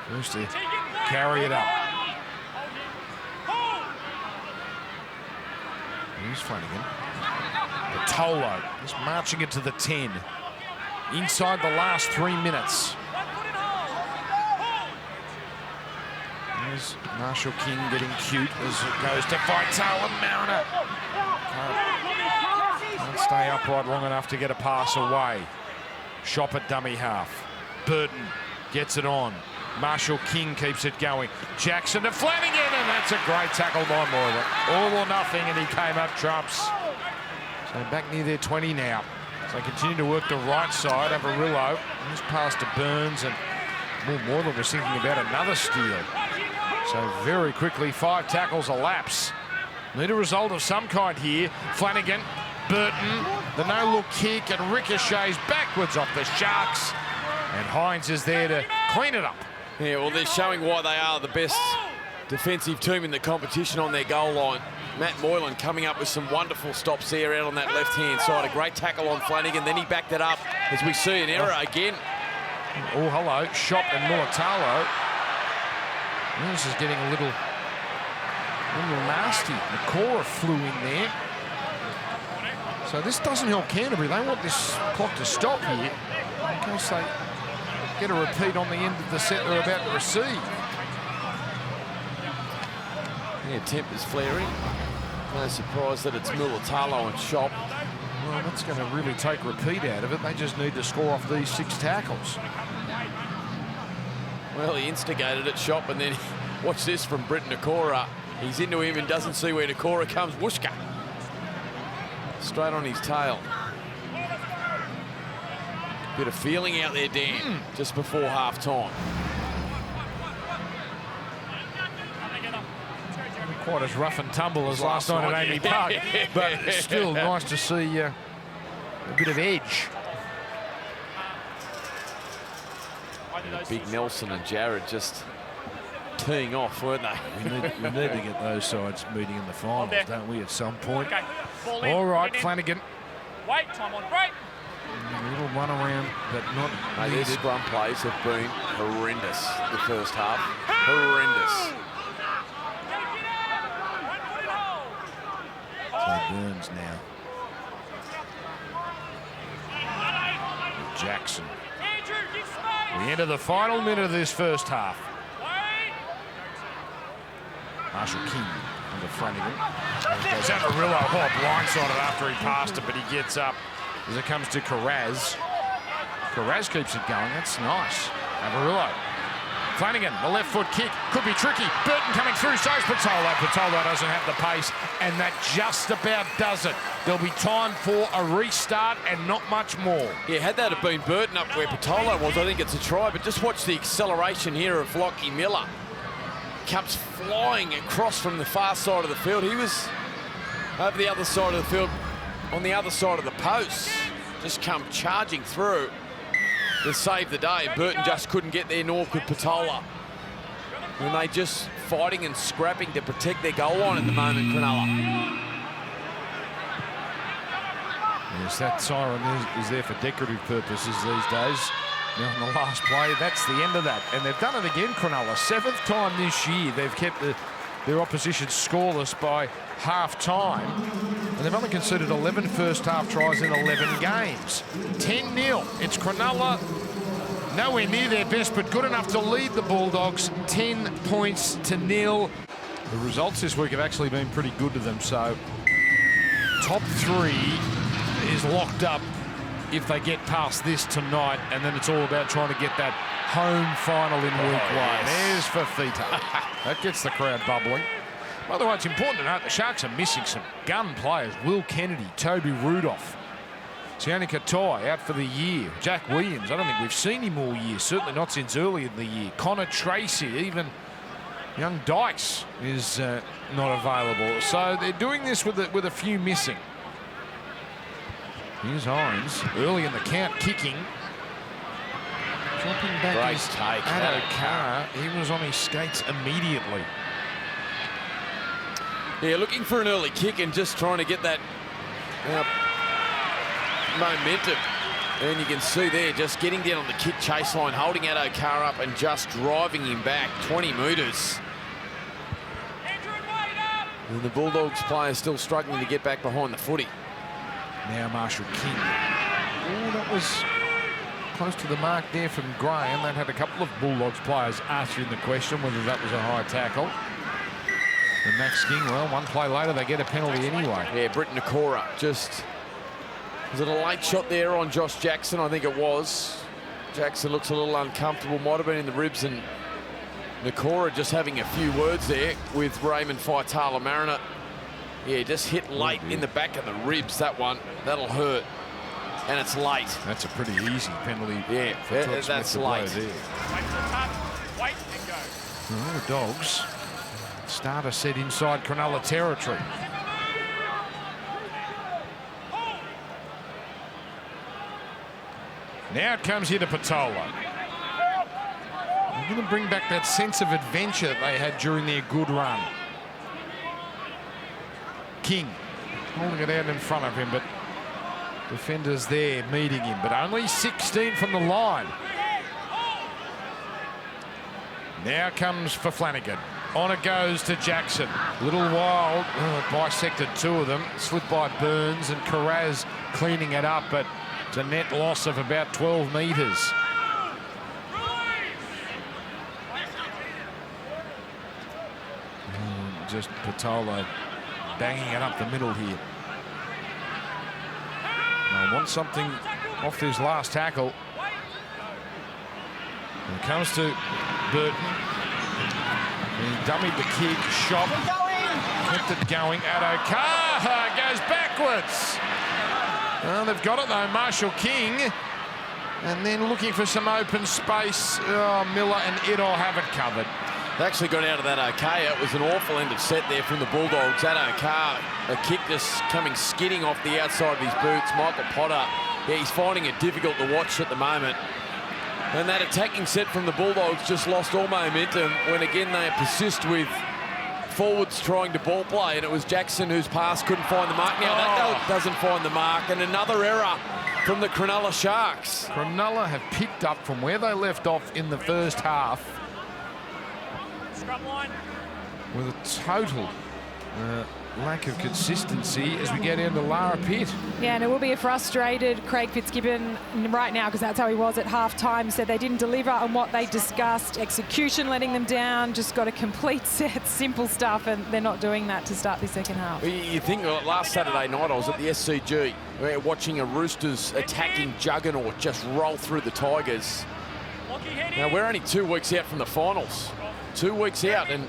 first to carry it up. Here's Flanagan. Patolo just marching it to the 10. Inside the last 3 minutes. There's Marshall King getting cute as it goes to Fifita, Mariner. Can't stay upright long enough to get a pass away. Shop at dummy half. Burton gets it on. Marshall King keeps it going. Jackson to Flanagan, and that's a great tackle by Moylan. All or nothing, and he came up trumps. So back near their 20 now. So they continue to work the right side. Avarillo. He's passed to Burns, and Moylan was thinking about another steal. So very quickly, 5 tackles elapse. Need a result of some kind here. Flanagan, Burton, the no-look kick, and ricochets backwards off the Sharks. And Hines is there to clean it up. Yeah, well, they're showing why they are the best defensive team in the competition on their goal line. Matt Moylan coming up with some wonderful stops there out on that left-hand side. A great tackle on Flanagan. Then he backed it up as we see an error again. Oh, hello. Shop and Mulatalo. This is getting a little nasty. Nakora flew in there. So this doesn't help Canterbury. They want this clock to stop here in case they get a repeat on the end of the set they're about to receive. Yeah, temper's flaring. No surprise that it's Mulatalo and Shop. Well, that's going to really take repeat out of it. They just need to score off these 6 tackles. Well, he instigated it, Shop, and then watch this from Britt Nakora. He's into him and doesn't see where Nakora comes. Whooshka. Straight on his tail. Bit of feeling out there, Dan, just before half-time. Quite as rough and tumble as last night at Amy Park, but still nice to see a bit of edge. Big Nelson and Jared just teeing off, weren't they? We need to get those sides meeting in the finals, don't we, at some point? All right, Flanagan. Wait, time on break. A little run around, but not Their needed. scrum plays have been horrendous the first half. Horrendous. So Burns now. Jackson. We enter the final minute of this first half. Marshall King under Flanagan. Goes Avarillo. Oh, blindsided after he passed it, but he gets up as it comes to Carraz. Carraz keeps it going. That's nice. Avarillo. Flanagan, the left foot kick, could be tricky. Burton coming through, so's Patola. Patola doesn't have the pace, and that just about does it. There'll be time for a restart and not much more. Yeah, had that have been Burton up where Patola was, I think it's a try, but just watch the acceleration here of Lockie Miller. Comes flying across from the far side of the field. He was over the other side of the field, on the other side of the post. Just come charging through to save the day. Burton just couldn't get there, nor could Patola. And they just fighting and scrapping to protect their goal line at the moment, Cronulla. Yes, that siren is there for decorative purposes these days. Now, on the last play, that's the end of that. And they've done it again, Cronulla. 7th time this year they've kept their opposition scoreless by half-time. And they've only conceded 11 first-half tries in 11 games. 10-0. It's Cronulla, nowhere near their best, but good enough to lead the Bulldogs 10 points to 0. The results this week have actually been pretty good to them, so top 3 is locked up if they get past this tonight, and then it's all about trying to get that home final in week 1. Yes. There's Fifita. That gets the crowd bubbling. By the way, it's important to note the Sharks are missing some gun players. Will Kennedy, Toby Rudolph, Sione Katoa out for the year. Jack Williams, I don't think we've seen him all year, certainly not since early in the year. Connor Tracy, even young Dykes is not available. So they're doing this with a few missing. Here's Hines, early in the count, kicking. Dropping back Great his take. Addo-Carr. He was on his skates immediately. Yeah, looking for an early kick and just trying to get that momentum. And you can see there, just getting down on the kick chase line, holding Addo-Carr up and just driving him back 20 metres. And the Bulldogs players still struggling to get back behind the footy. Now Marshall King. Oh, that was close to the mark there from Graham. That had a couple of Bulldogs players answering the question whether that was a high tackle. And Max King, well, one play later, they get a penalty anyway. Yeah, Britt Nakora just... Was it a late shot there on Josh Jackson? I think it was. Jackson looks a little uncomfortable. Might have been in the ribs, and Nakora just having a few words there with Raymond Fifita Mariner. Yeah, just hit late in the back of the ribs, that one. That'll hurt. And it's late. That's a pretty easy penalty. Yeah, for Todd that's Smith to blow late. there. Wait and go. Well, the Dogs start a set inside Cronulla territory. Now it comes here to Patola. They're going to bring back that sense of adventure that they had during their good run. King holding it out in front of him, but defenders there meeting him, but only 16 from the line. Now comes for Flanagan. On it goes to Jackson. Little wild, bisected 2 of them. Slipped by Burns and Carraz cleaning it up, but it's a net loss of about 12 metres. just Patola banging it up the middle here. I want something off this last tackle. When it comes to Burton, he dummied the kick, shot, kept it going. Addo-Carr goes backwards. Well, they've got it though, Marshall King. And then looking for some open space. Oh, Miller and Idol have it covered. They actually got out of that okay. It was an awful end of set there from the Bulldogs. Addo-Carr, a kick just coming skidding off the outside of his boots. Michael Potter, yeah, he's finding it difficult to watch at the moment. And that attacking set from the Bulldogs just lost all momentum when again they persist with forwards trying to ball play, and it was Jackson whose pass couldn't find the mark. Now that doesn't find the mark, and another error from the Cronulla Sharks. Cronulla have picked up from where they left off in the first half Scrum line. with a total lack of consistency as we get into Lara Pitt. Yeah, and it will be a frustrated Craig Fitzgibbon right now, because that's how he was at half-time. Said they didn't deliver on what they discussed. Execution letting them down. Just got a complete set, simple stuff, and they're not doing that to start the second half. You think last Saturday night I was at the SCG watching a Roosters attacking juggernaut just roll through the Tigers. Now we're only 2 weeks out from the finals. 2 weeks out, and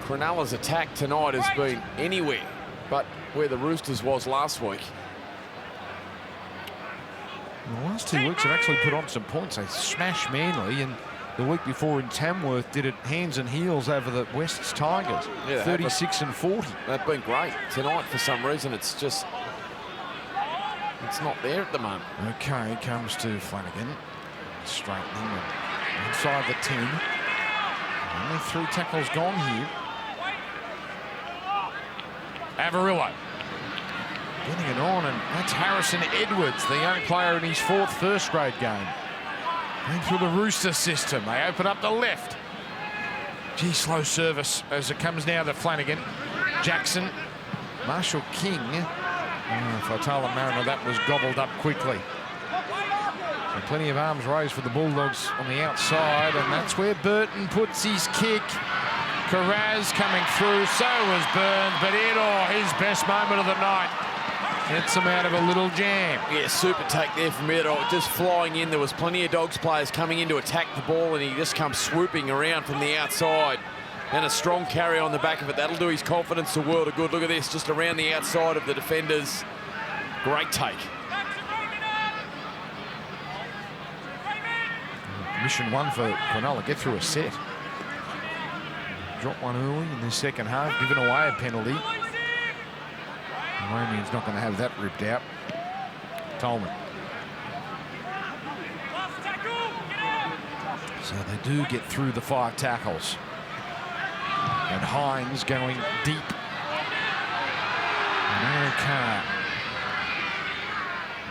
Cronulla's attack tonight has been anywhere but where the Roosters was last week. The last 2 weeks have actually put on some points. They smashed Manly, and the week before in Tamworth did it hands and heels over the West's Tigers. Yeah, 36 and 40. They've been great. Tonight, for some reason, it's not there at the moment. Okay, comes to Flanagan. Straightening and inside the 10. Only 3 tackles gone here. Avarillo getting it on, and that's Harrison Edwards, the young player in his 4th first-grade game. Going through the Rooster system. They open up the left. Gee, slow service as it comes now to Flanagan. Jackson, Marshall King. Fitala Mariner, that was gobbled up quickly. So plenty of arms raised for the Bulldogs on the outside, and that's where Burton puts his kick. Carraz coming through, so was Burns, but his best moment of the night. Gets him out of a little jam. Yeah, super take there from Edo, just flying in. There was plenty of Dogs players coming in to attack the ball, and he just comes swooping around from the outside. And a strong carry on the back of it. That'll do his confidence a world of good. Look at this, just around the outside of the defenders. Great take. Mission 1 for Cronulla, get through a set. Drop one early in the second half, giving away a penalty. Romanian's not going to have that ripped out. Tolman. So they do get through the 5 tackles. And Hines going deep. And Carr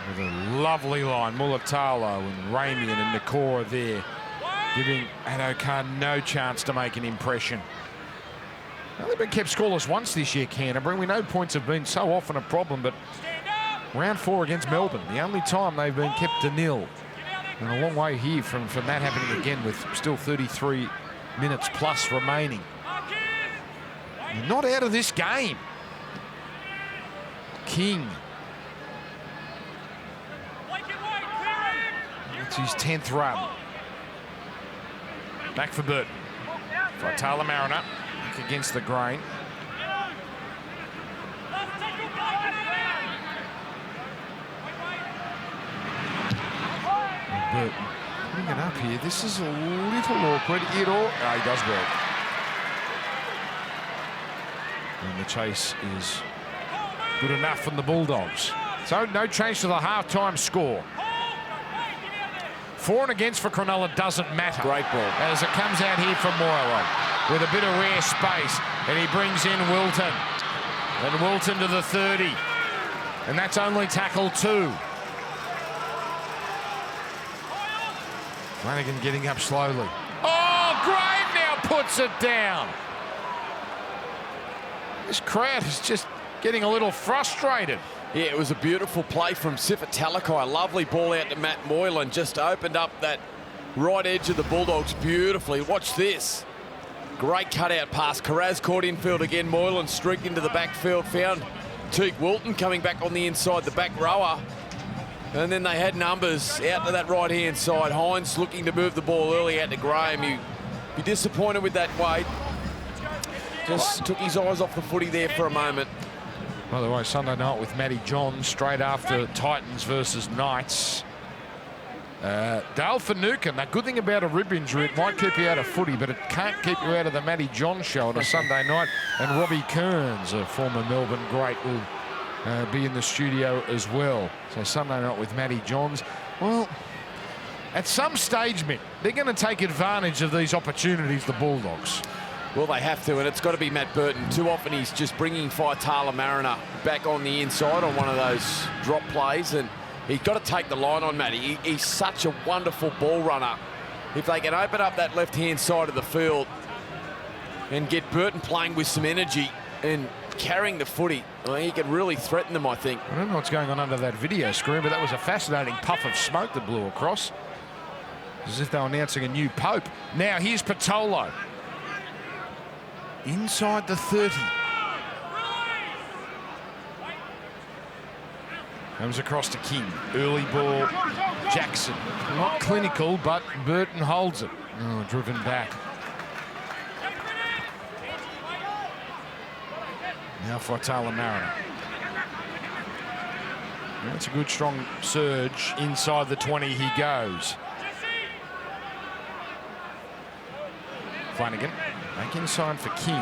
with a lovely line. Mulatalo and Ramian and Nakora there, giving Addo-Carr no chance to make an impression. Well, they've been kept scoreless once this year, Canterbury. We know points have been so often a problem, but round 4 against Melbourne, the only time they've been kept to nil. And a long way here from that happening again with still 33 minutes plus remaining. They're not out of this game. King. It's his 10th run. Back for Burton. Fitala Mariner against the grain. Burton putting it up here. This is a little awkward. He does work. And the chase is good enough from the Bulldogs. So no change to the half-time score. For and against for Cronulla doesn't matter. Great ball. As it comes out here from Moylan with a bit of rare space, and he brings in Wilton. And Wilton to the 30. And that's only tackle 2. Flanagan getting up slowly. Oh, Grave now puts it down. This crowd is just getting a little frustrated. Yeah, it was a beautiful play from Sifitalakai. A lovely ball out to Matt Moylan. Just opened up that right edge of the Bulldogs beautifully. Watch this. Great cutout pass. Carraz caught infield again. Moylan streaked into the backfield. Found Teague Wilton coming back on the inside, the back rower. And then they had numbers out to that right-hand side. Hines looking to move the ball early out to Graham. You'd be disappointed with that, Wade. Just took his eyes off the footy there for a moment. By the way, Sunday night with Matty John, straight after Titans versus Knights. Dale Finucane, the good thing about a rib injury, it might keep you out of footy, but it can't keep you out of the Matty John show on a Sunday night. And Robbie Kearns, a former Melbourne great, will be in the studio as well. So Sunday night with Matty Johns. Well, at some stage, Mick, they're going to take advantage of these opportunities, the Bulldogs. Well, they have to, and it's got to be Matt Burton. Too often he's just bringing Fifita Mariner back on the inside on one of those drop plays, and he's got to take the line on Matty. He's such a wonderful ball runner. If they can open up that left-hand side of the field and get Burton playing with some energy and carrying the footy, well, he can really threaten them, I think. I don't know what's going on under that video screen, but that was a fascinating puff of smoke that blew across. As if they were announcing a new pope. Now, here's Patolo. Inside the 30. Comes across to King. Early ball. Jackson. Not clinical, but Burton holds it. Oh, driven back. Now for Taylor Mariner. That's a good, strong surge. Inside the 20 he goes. Flanagan. Back inside for King.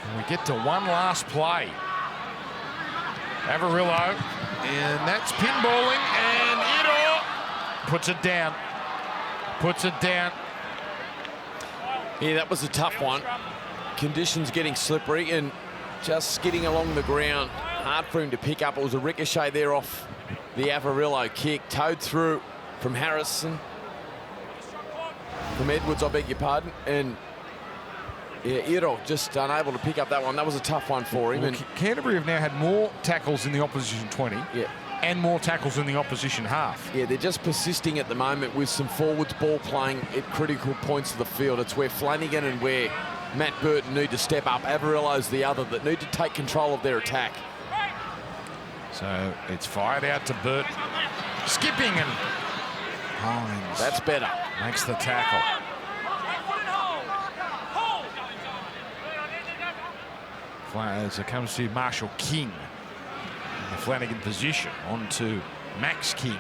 And we get to one last play. Averillo. And that's pinballing. And Ito puts it down. Puts it down. Yeah, that was a tough one. Conditions getting slippery and just skidding along the ground. Hard for him to pick up. It was a ricochet there off the Averillo kick. Towed through from Harrison. From Edwards, I beg your pardon. And yeah, Iro just unable to pick up that one. That was a tough one for him. Well, and Canterbury have now had more tackles in the opposition 20 and more tackles in the opposition half. Yeah, they're just persisting at the moment with some forwards ball playing at critical points of the field. It's where Flanagan and where Matt Burton need to step up. Averillo's the other that need to take control of their attack. So it's fired out to Burton. Skipping and Hines. That's better. Makes the tackle. As it comes to Marshall King in the Flanagan position, on to Max King.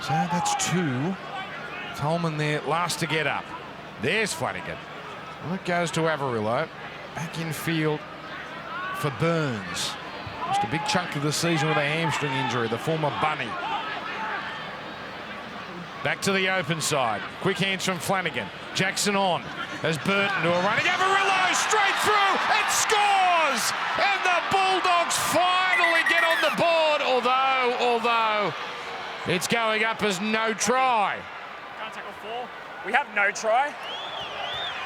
So that's two. Tolman there, last to get up. There's Flanagan. Well, it goes to Averillo. Back in field for Burns. Just a big chunk of the season with a hamstring injury, the former Bunny. Back to the open side. Quick hands from Flanagan. Jackson on as Burton who are running. Averillo straight through and scores! And the Bulldogs finally get on the board, although it's going up as no try. Can't tackle 4. We have no try.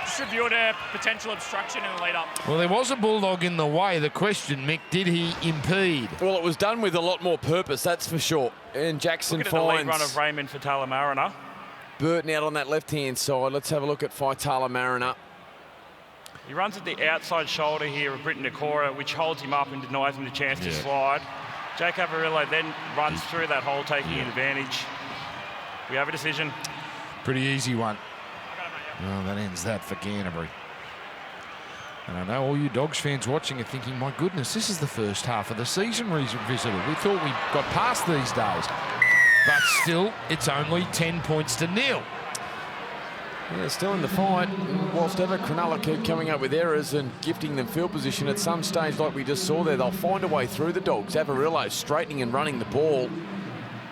Just reviewed a potential obstruction in the lead up. Well, there was a Bulldog in the way. The question, Mick, did he impede? Well, it was done with a lot more purpose, that's for sure. And Jackson finds... Look at the lead run finds of Raymond Fitala Mariner. Burton out on that left-hand side. Let's have a look at Fitala Mariner. He runs at the outside shoulder here of Britton Decora, which holds him up and denies him the chance to slide. Jake Averillo then runs through that hole, taking advantage. We have a decision. Pretty easy one. Well, that ends that for Canterbury. And I know all you Dogs fans watching are thinking, my goodness, this is the first half of the season revisited. We thought we got past these days. But still, it's only 10 points to 0. Yeah, still in the fight. Whilst ever Cronulla keep coming up with errors and gifting them field position, at some stage, like we just saw there, they'll find a way through the Dogs. Averillo straightening and running the ball.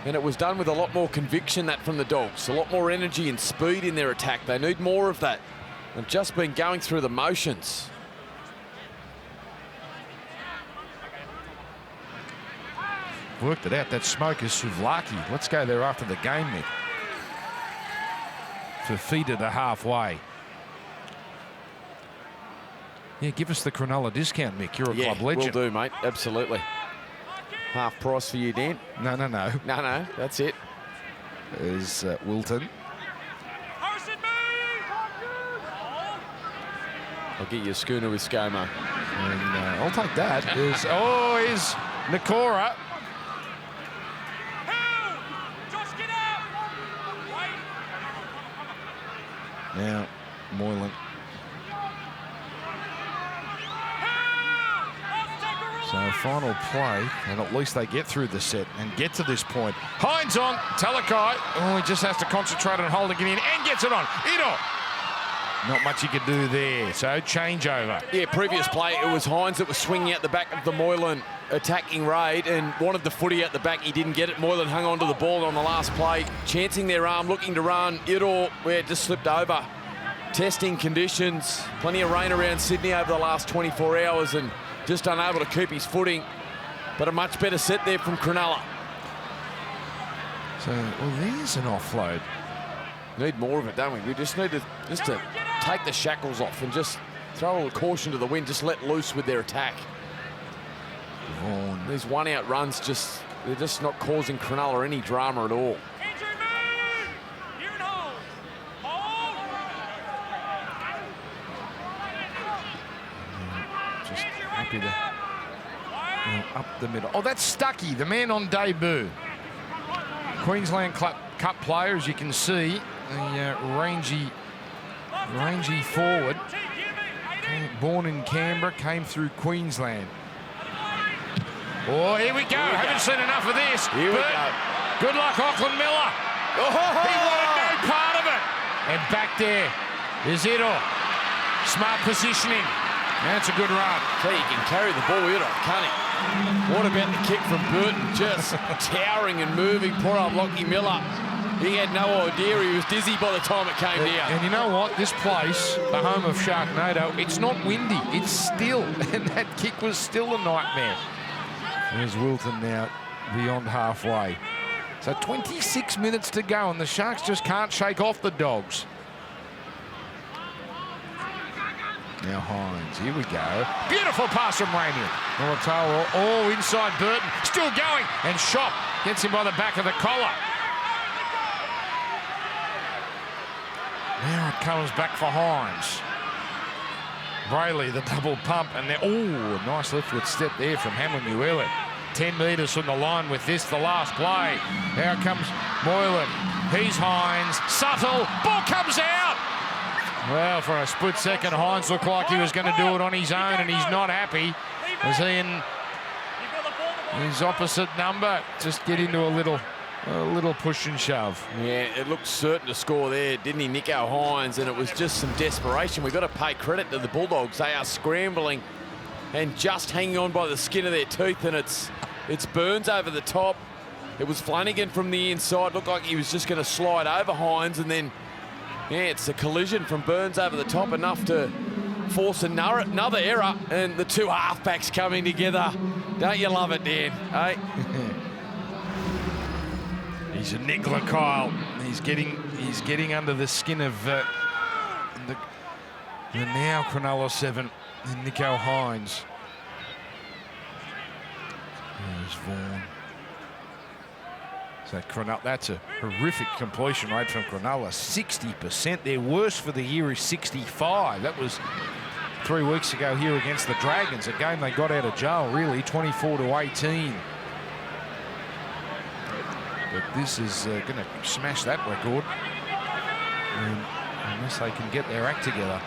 And it was done with a lot more conviction, that from the Dogs. A lot more energy and speed in their attack. They need more of that. They've just been going through the motions. Worked it out. That smoke is Souvlaki. Let's go there after the game, Nick. Fifita to halfway. Yeah, give us the Cronulla discount, Mick. You're a club legend. Will do, mate. Absolutely. Half price for you, Dan. No. No, that's it. is Wilton. I'll get you a schooner with ScoMo. And I'll take that. Is Nakora. Now, Moylan. So final play, and at least they get through the set and get to this point. Hines on, Talakai. Oh, he just has to concentrate on holding it in and gets it on. Ito. Not much he could do there, so changeover. Yeah, previous play, it was Hines that was swinging out the back of the Moylan attacking raid and wanted the footy out the back. He didn't get it. Moylan hung on to the ball on the last play, chancing their arm, looking to run. Ito, where it just slipped over. Testing conditions, plenty of rain around Sydney over the last 24 hours and just unable to keep his footing. But a much better set there from Cronulla. So, well, there's an offload. Need more of it, don't we? We just need to take the shackles off and just throw a little caution to the wind, just let loose with their attack. Vaughan. These one-out runs, they're just not causing Cronulla any drama at all. Just happy to go up the middle. Oh, that's Stuckey, the man on debut. Queensland Cup player, as you can see, the rangy forward. Born in Canberra, came through Queensland. Oh, here we go. Haven't seen enough of this. Here we go. Good luck, Auckland Miller. Oh! He wanted no part of it. And back there is Ito. Smart positioning. That's a good run. So you can carry the ball, Ito, can't he? What about the kick from Burton? Just towering and moving. Poor old Lockie Miller. He had no idea. He was dizzy by the time it came down. And you know what? This place, the home of Sharknado, it's not windy. It's still. And that kick was still a nightmare. There's Wilton now beyond halfway. So 26 minutes to go, and the Sharks just can't shake off the Dogs. Now Hines, here we go. Beautiful pass from Ramian. Mulatalo, all inside Burton, still going, and Shop gets him by the back of the collar. Now it comes back for Hines. Brayley, the double pump, and then, oh, nice leftward step there from Hamlin Uele. 10 metres from the line with this, the last play. Now comes Moylan. He's Hines. Subtle. Ball comes out. Well, for a split second, Hines looked like he was going to do it on his own, and he's not happy. As he and his opposite number just get into a little push and shove. Yeah, it looked certain to score there, didn't he, Nico Hines? And it was just some desperation. We've got to pay credit to the Bulldogs. They are scrambling and just hanging on by the skin of their teeth, and it's Burns over the top. It was Flanagan from the inside. Looked like he was just going to slide over Hines, and then, yeah, it's a collision from Burns over the top, enough to force another error, and the two halfbacks coming together. Don't you love it, Dan? Hey? He's a niggler, Kyle. He's getting under the skin of the now Cronulla 7 and Nico Hines. There's Vaughan. So Cronulla, that's a horrific completion rate from Cronulla, 60%. Their worst for the year is 65. That was 3 weeks ago here against the Dragons, a game they got out of jail, really, 24-18. But this is going to smash that record, unless they can get their act together.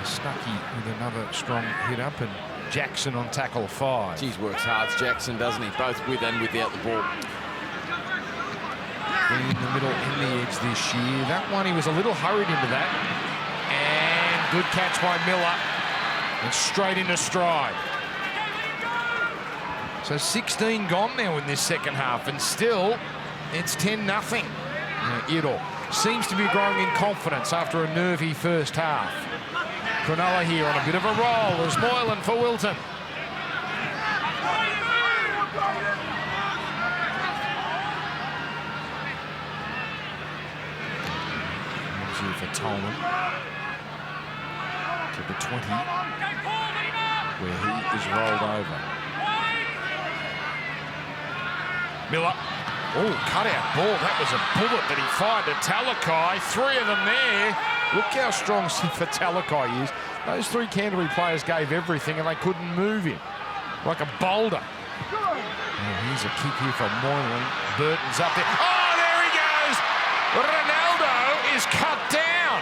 So Stuckey with another strong hit up, and Jackson on tackle 5. Geez, works hard, Jackson, doesn't he? Both with and without the ball. In the middle, in the edge this year. That one, he was a little hurried into that. And good catch by Miller. And straight into stride. So 16 gone now in this second half, and still it's 10-0. Ito seems to be growing in confidence after a nervy first half. Cronulla here on a bit of a roll as Moylan for Wilton. Here for Tolman to the 20, where he is rolled over. Miller Oh, cut-out ball. That was a bullet that he fired to Talakai. 3 of them there. Look how strong for Talakai is. Those 3 Canterbury players gave everything and they couldn't move him. Like a boulder. Oh, here's a kick here from Moylan. Burton's up there. Oh, there he goes! Ronaldo is cut down.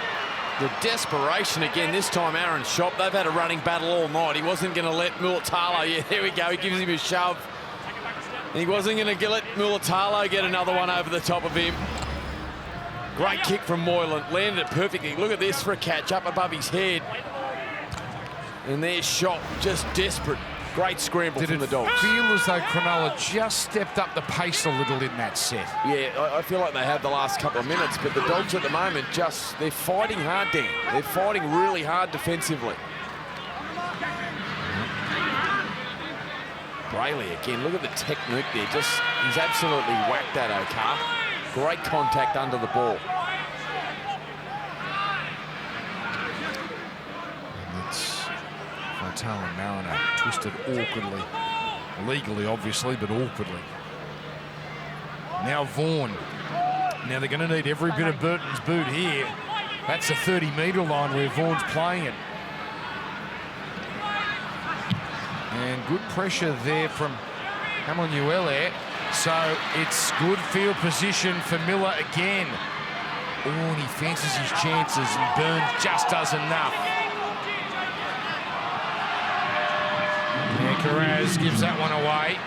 The desperation again, this time Aaron Shop. They've had a running battle all night. He wasn't going to let Mulatalo, yeah, there we go, he gives him a shove. He wasn't going to let Mulatalo get another one over the top of him. Great kick from Moylan, landed it perfectly. Look at this for a catch up above his head. And there's Shop, just desperate. Great scramble from the Dogs. Did it feel as though Cronulla just stepped up the pace a little in that set? Yeah, I feel like they have the last couple of minutes, but the Dogs at the moment they're fighting hard, Dan. They're fighting really hard defensively. Brayley again, look at the technique there. He's absolutely whacked that Okar. Great contact under the ball. Fifita Mariner twisted awkwardly. Legally, obviously, but awkwardly. Now Vaughan. Now they're going to need every bit of Burton's boot here. That's the 30-metre line where Vaughan's playing it. And good pressure there from Amanuele. So it's good field position for Miller again. Oh, and he fancies his chances and Burns just does enough. Yeah, Carraz gives that one away.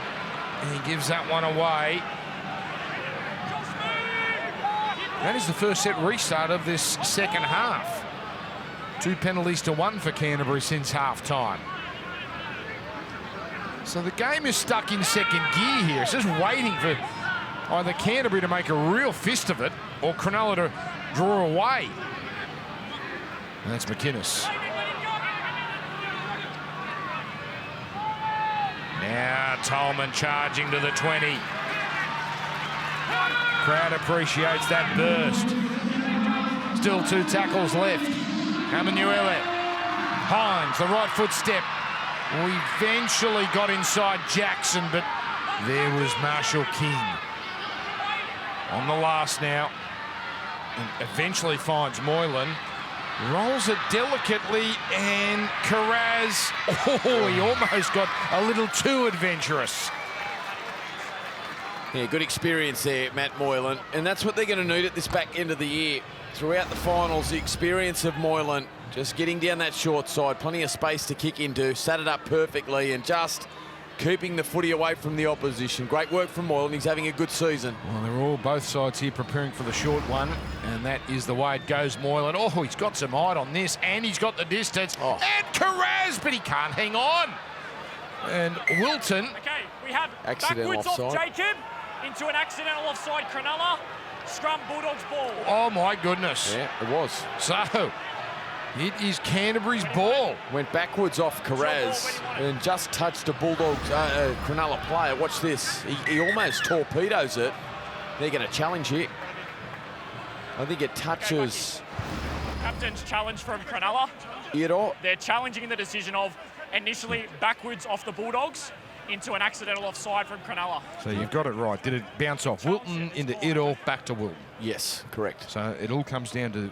He gives that one away. That is the first set restart of this second half. 2 penalties to 1 for Canterbury since half-time. So the game is stuck in second gear here. It's just waiting for either Canterbury to make a real fist of it or Cronulla to draw away. And that's McInnes. Now Tolman charging to the 20. Crowd appreciates that burst. Still 2 tackles left. Amanuele. Hines, the right foot step. We eventually got inside Jackson, but there was Marshall King. On the last now. And eventually finds Moylan. Rolls it delicately, and Carraz, oh, he almost got a little too adventurous. Yeah, good experience there, Matt Moylan. And that's what they're going to need at this back end of the year. Throughout the finals, the experience of Moylan, just getting down that short side, plenty of space to kick into, sat it up perfectly, and just keeping the footy away from the opposition. Great work from Moylan. He's having a good season. Well, they're all both sides here preparing for the short one, and that is the way it goes, Moylan. Oh, he's got some height on this, and he's got the distance. Oh. And Carraz, but he can't hang on. And Wilton. Okay, we have accidental backwards offside. off Jacob into an accidental offside Cronulla. Scrum Bulldogs ball. Oh, my goodness. Yeah, it was. So, it is Canterbury's ball. Went backwards off Carraz and just touched a Bulldogs Cronulla player. Watch this. He almost torpedoes it. They're going to challenge here. I think it touches. Captain's challenge from Cronulla. They're challenging the decision of initially backwards off the Bulldogs into an accidental offside from Cronulla. So you've got it right. Did it bounce off Wilton into Idol back to Wilton? Yes, correct. So it all comes down to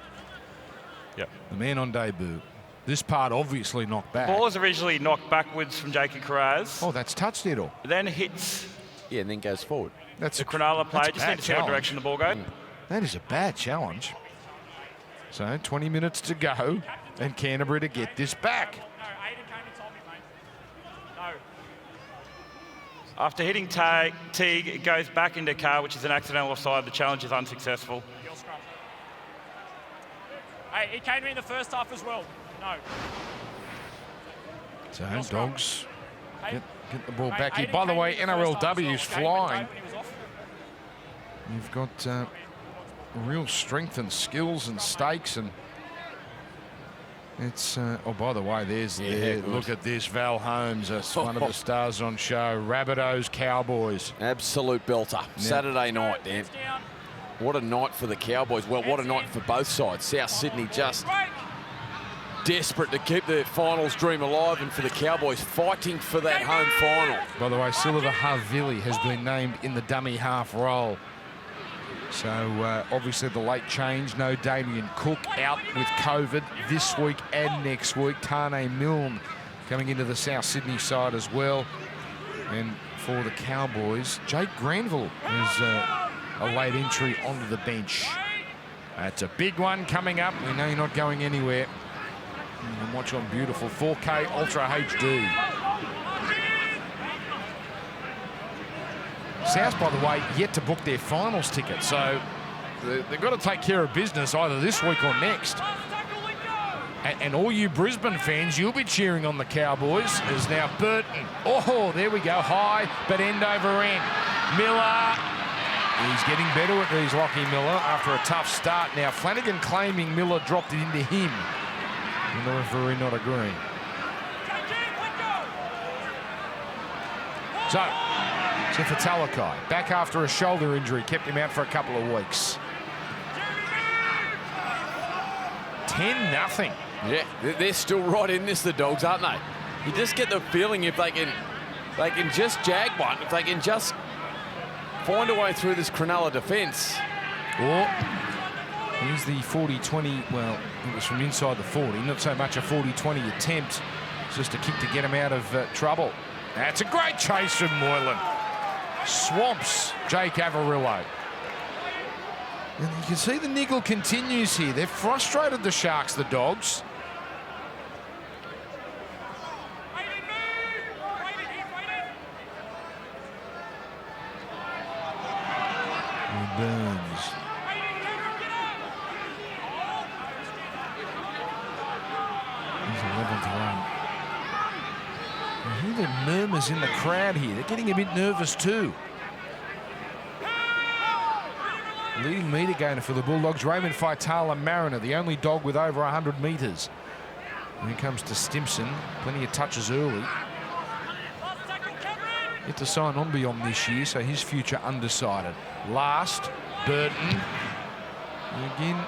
the man on debut. This part obviously knocked back. Ball is originally knocked backwards from Jacob Carraz. Oh, that's touched Idol. Then hits. Yeah, and then goes forward. That's the Cronulla player. Just need to see what direction the ball goes. That is a bad challenge. So 20 minutes to go, and Canterbury to get this back. After hitting Teague, it goes back into Carr, which is an accidental offside. The challenge is unsuccessful. Hey, he came in the first half as well. No. So Dogs get the ball back here. By the way, NRLW is flying. You've got real strength and skills and stakes, and it's oh, by the way, there's look at this. Val Holmes, one of the stars on show. Rabbitohs Cowboys, absolute belter. Saturday night, Dan. What a night for the Cowboys. Well, what a night for both sides. South Sydney just desperate to keep the finals dream alive, and for the Cowboys fighting for that home final. By the way, Silva Havili has been named in the dummy half role. So obviously the late change, no Damien Cook, out with COVID this week and next week. Tane Milne coming into the South Sydney side as well. And for the Cowboys, Jake Granville is a late entry onto the bench. That's a big one coming up. We know you're not going anywhere. You can watch on beautiful 4K Ultra HD. South, by the way, yet to book their finals ticket, so they've got to take care of business either this week or next. And all you Brisbane fans, you'll be cheering on the Cowboys as now Burton. Oh, there we go, high, but end over end. Miller, he's getting better at these, Lockie Miller, after a tough start. Now Flanagan claiming Miller dropped it into him. And the referee not agreeing. So for Talakai, back after a shoulder injury, kept him out for a couple of weeks. 10-0. Yeah, they're still right in this, the Dogs, aren't they? You just get the feeling if they can just jag one, if they can just find a way through this Cronulla defence. Oh, here's the 40-20. Well, it was from inside the 40, not so much a 40-20 attempt. It's just a kick to get him out of trouble. That's a great chase from Moylan. Swamps Jake Averillo. And you can see the niggle continues here. They've frustrated the Sharks, the Dogs. And Burns. He's 11th run. I hear the murmurs in the crowd here. They're getting a bit nervous too. Leading meter gainer for the Bulldogs, Raymond Fifita Mariner, the only dog with over 100 metres. Here comes to Stimson, plenty of touches early. Yet to sign on beyond this year, so his future undecided. Last, Burton. Again,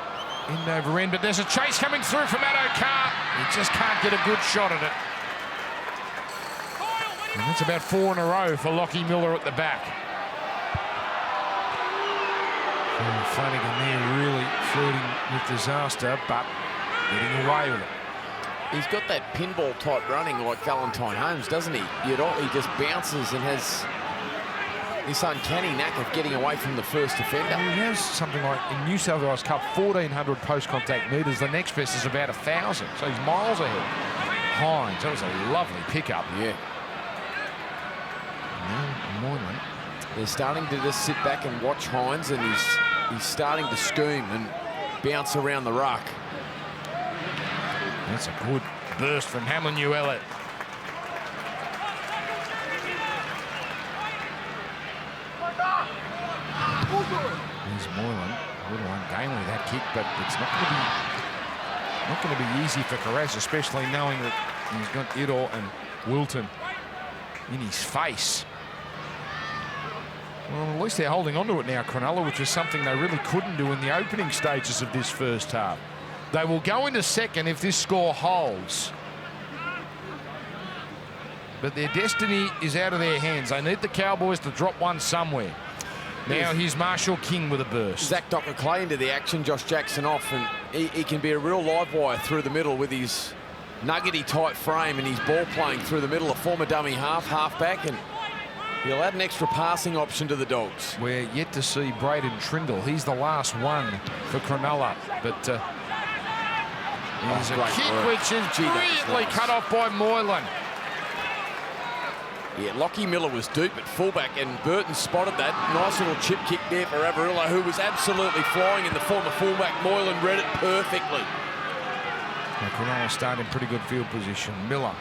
end over end, but there's a chase coming through from Addo-Carr. He just can't get a good shot at it. And that's about 4 in a row for Lockie Miller at the back. And Flanagan there really flirting with disaster, but getting away with it. He's got that pinball type running like Valentine Holmes, doesn't he? He just bounces and has this uncanny knack of getting away from the first defender. He has something like, in New South Wales Cup, 1,400 post-contact metres. The next best is about 1,000, so he's miles ahead. Hines, that was a lovely pickup. Yeah. Moylan. They're starting to just sit back and watch Hines, and he's starting to scoom and bounce around the ruck. That's a good burst from Hamlin Elliott. Here's Moylan, a little ungainly that kick, but it's not going to be easy for Carras, especially knowing that he's got Idor and Wilton in his face. Well, at least they're holding on to it now, Cronulla, which is something they really couldn't do in the opening stages of this first half. They will go into second if this score holds. But their destiny is out of their hands. They need the Cowboys to drop one somewhere. Now here's Marshall King with a burst. Zach Docker-Clay into the action, Josh Jackson off, and he can be a real live wire through the middle with his nuggety type frame and his ball playing through the middle, a former dummy halfback, and he'll add an extra passing option to the Dogs. We're yet to see Braden Trindle. He's the last one for Cronulla, but there's a kick which is brilliantly cut off by Moylan. Yeah, Lockie Miller was deep at fullback, and Burton spotted that. Nice little chip kick there for Averillo, who was absolutely flying in the former fullback. Moylan read it perfectly. Now, Cronulla start in pretty good field position. Miller.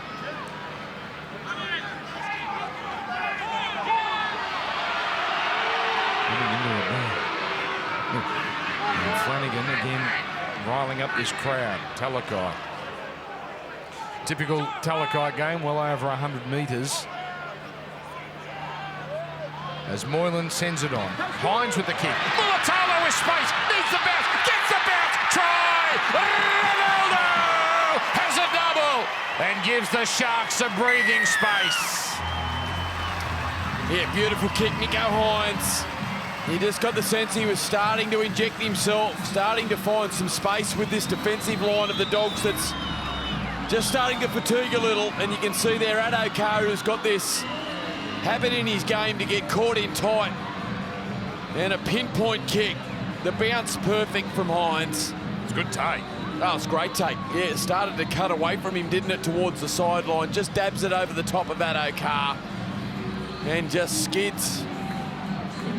And Flanagan again riling up this crowd. Talakai. Typical Talakai game, well over 100 metres. As Moylan sends it on. Hines with the kick. Mulatalo with space. Needs the bounce. Gets the bounce. Try. Ronaldo has and gives the Sharks a breathing space. Yeah, beautiful kick, Nico Hines. He just got the sense he was starting to inject himself, starting to find some space with this defensive line of the Dogs that's just starting to fatigue a little. And you can see there Addo who's got this habit in his game to get caught in tight. And a pinpoint kick. The bounce perfect from Hines. It's a good take. Oh, it's a great take. Yeah, it started to cut away from him, didn't it, towards the sideline. Just dabs it over the top of Addo and just skids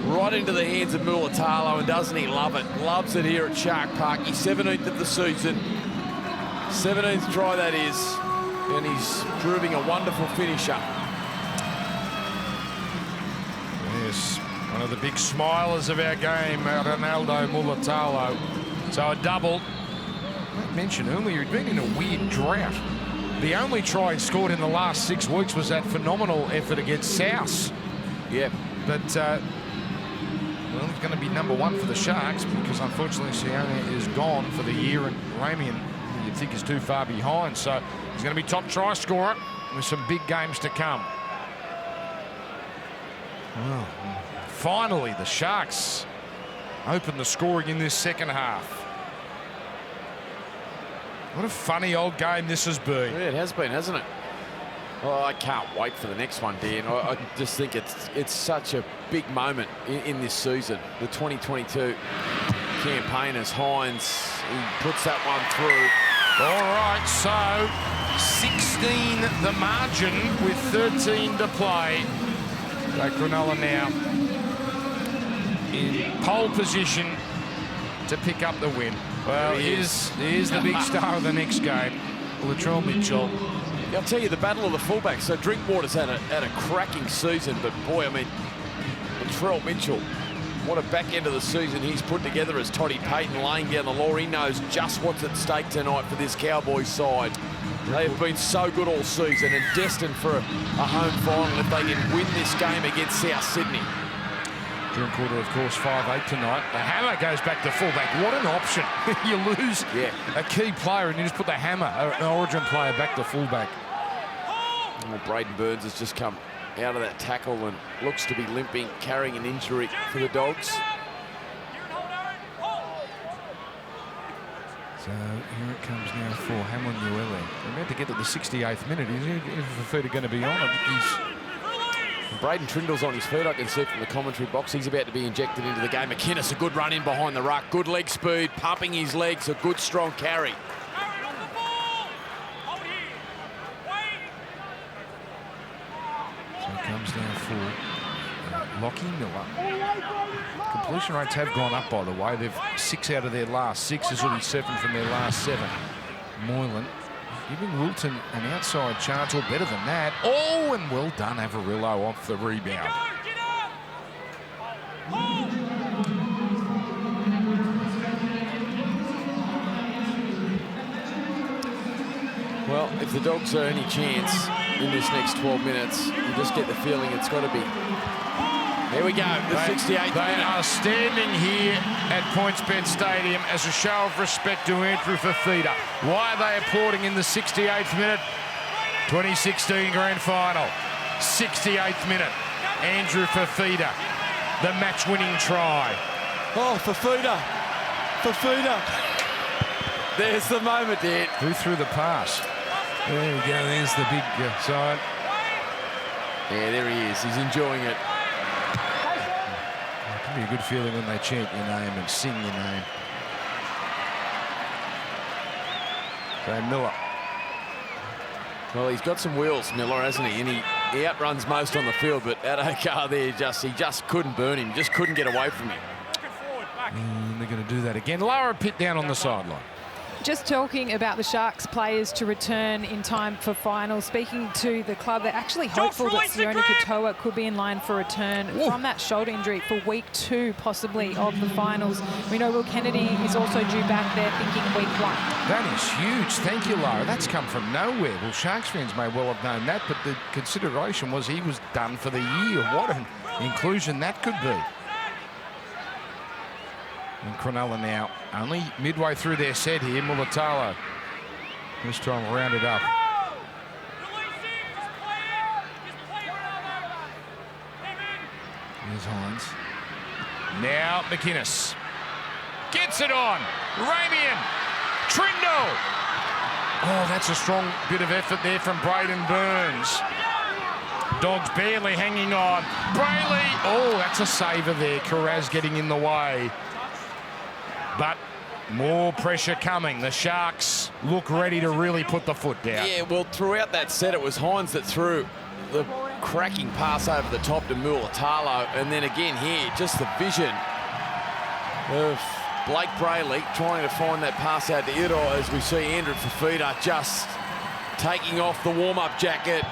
right into the hands of Mulatalo, and doesn't he love it? Loves it here at Shark Park. He's 17th of the season. 17th try, that is. And he's proving a wonderful finisher. Yes, one of the big smilers of our game, Ronaldo Mulatalo. So a double. I mentioned earlier, he'd been in a weird drought. The only try he scored in the last 6 weeks was that phenomenal effort against South. Yeah. But, well, he's going to be #1 for the Sharks because, unfortunately, Sione is gone for the year, and Ramian, you'd think, is too far behind. So he's going to be top try scorer with some big games to come. Well, finally, the Sharks open the scoring in this second half. What a funny old game this has been. Yeah, it has been, hasn't it? Well, I can't wait for the next one, Dan. I just think it's such a big moment in this season. The 2022 campaign as Hines, he puts that one through. All right, so 16 the margin with 13 to play. So Cronulla now in pole position to pick up the win. Well, here's the big star of the next game, Latrell Mitchell. I'll tell you, the battle of the fullbacks. So Drinkwater's had a cracking season, but boy, I mean, Latrell Mitchell, what a back end of the season he's put together as Toddy Payton laying down the law. He knows just what's at stake tonight for this Cowboys side. They have been so good all season and destined for a home final if they can win this game against South Sydney. Drinkwater, of course, 5'8" tonight. The hammer goes back to fullback. What an option. You lose a key player and you just put the hammer, an Origin player, back to fullback. Well, Braden Burns has just come out of that tackle and looks to be limping, carrying an injury for the Dogs. So here it comes now for Hamlin Uele. We're meant to get to the 68th minute. Is Fifita going to be on? I think he's... Braden Trindle's on his feet, I can see from the commentary box. He's about to be injected into the game. McInnes, a good run in behind the ruck. Good leg speed, pumping his legs. A good, strong carry. So it comes down for Lockie Miller. Completion rates have gone up, by the way. They've 6 out of their last 6. This will be 7 from their last 7. Moylan giving Wilton an outside chance, or better than that. Oh, and well done, Averillo off the rebound. Well, if the Dogs are any chance in this next 12 minutes, you just get the feeling it's got to be. There we go, the 68th minute. They are standing here at PointsBet Stadium as a show of respect to Andrew Fifita. Why are they applauding in the 68th minute? 2016 Grand Final, 68th minute. Andrew Fifita, the match-winning try. Oh, Fifita. There's the moment, Dan. Who threw the pass? There we go, there's the big side. Yeah, there he is, he's enjoying it. It can be a good feeling when they chant your name and sing your name. So Miller. Well, he's got some wheels, Miller, hasn't he? And he outruns most on the field, but Addo there, he just couldn't burn him, just couldn't get away from him. And they're going to do that again. Lara Pitt down on the sideline. Just talking about the Sharks players to return in time for finals. Speaking to the club, they're actually hopeful that Sione Katoa could be in line for return from that shoulder injury for week 2, possibly, of the finals. We know Will Kennedy is also due back there, thinking week 1. That is huge. Thank you, Lara. That's come from nowhere. Well, Sharks fans may well have known that, but the consideration was he was done for the year. What an inclusion that could be. And Cronulla now only midway through their set here. Mulatalo this time rounded up. Here's Hines. Now McInnes. Gets it on. Ramian. Trindle. Oh, that's a strong bit of effort there from Braden Burns. Dogs barely hanging on. Brayley. Oh, that's a saver there. Carraz getting in the way. But more pressure coming. The Sharks look ready to really put the foot down. Yeah, well, throughout that set, it was Hines that threw the cracking pass over the top to Mulatalo. And then again here, just the vision of Blake Brayley trying to find that pass out to Iro, as we see Andrew Fifita just taking off the warm-up jacket,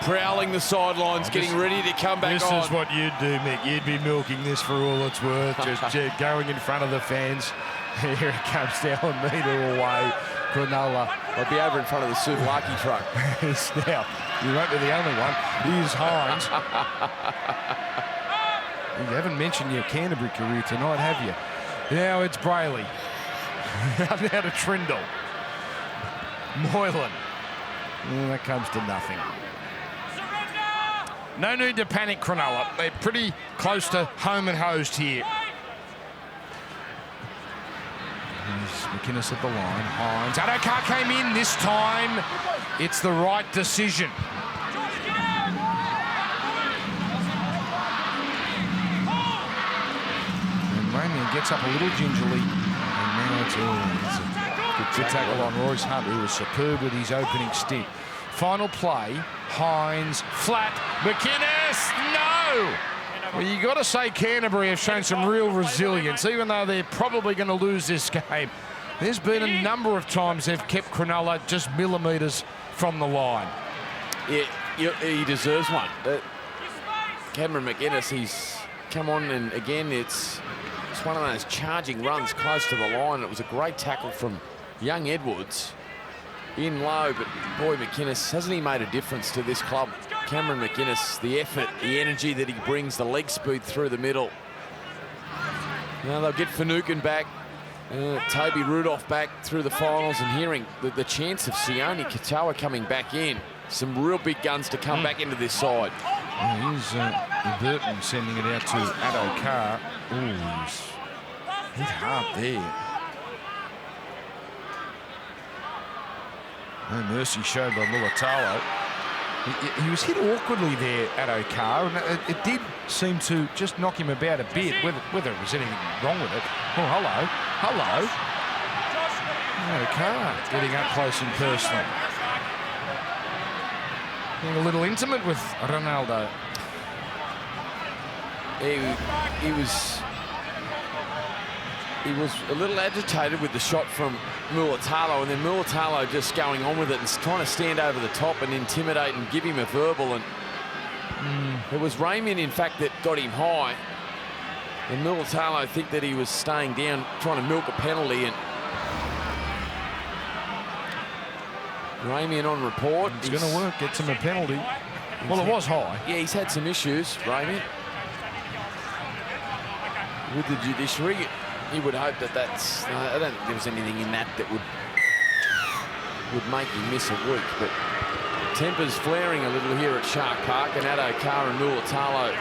prowling the sidelines, getting ready to come back on. This is what you'd do, Mick. You'd be milking this for all it's worth, just going in front of the fans. Here it comes down a metre away. Cronulla. I'd be over in front of the Souvlaki truck. Now, you won't be the only one. Here's Hines. You haven't mentioned your Canterbury career tonight, have you? Now it's Brayley. Now to Trindle. Moylan. And that comes to nothing. No need to panic, Cronulla. They're pretty close to home and hosed here. There's McInnes at the line. Hines. Adokar came in this time. It's the right decision. Ramian gets up a little gingerly, and now it's a good tackle on Royce Hunt, who was superb with his opening stint. Final play, Hines, flat, McInnes, no! Well, you got to say Canterbury have shown some real resilience, even though they're probably going to lose this game. There's been a number of times they've kept Cronulla just millimetres from the line. Yeah, he deserves one. Cameron McInnes, he's come on, and again, it's one of those charging runs close to the line. It was a great tackle from young Edwards in low, but boy, McInnes, hasn't he made a difference to this club? Cameron McInnes, the effort, the energy that he brings, the leg speed through the middle. Now they'll get Finucane back, Toby Rudolph back through the finals, and hearing the chance of Sione Katoa coming back in. Some real big guns to come back into this side. Well, here's Burton sending it out to Adokar. Ooh, he's hit hard there. No mercy shown by Mulatalo. He was hit awkwardly there, Adokar, and it did seem to just knock him about a bit, whether there was anything wrong with it. Oh, hello. Adokar getting up close and personal. Being a little intimate with Ronaldo. He was a little agitated with the shot from Mulatalo, and then Mulatalo just going on with it and trying to stand over the top and intimidate and give him a verbal. And it was Ramian, in fact, that got him high. And Mulatalo think that he was staying down, trying to milk a penalty. And Ramian on report. It's going to work, gets him a penalty. Well, it was high. Yeah, he's had some issues, Ramian. With the judiciary, he would hope that that's... I don't think there was anything in that would make him miss a week, but tempers flaring a little here at Shark Park, and Adokar and Mulatalo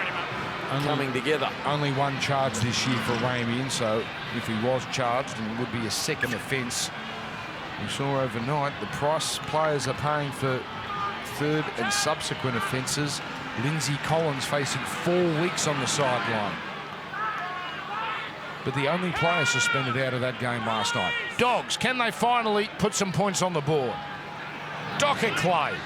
coming together. Only one charge this year for Ramian, so if he was charged, it would be a second offence. We saw overnight the price players are paying for third and subsequent offences. Lindsay Collins facing 4 weeks on the sideline. But the only player suspended out of that game last night. Dogs, can they finally put some points on the board? Docker Clay.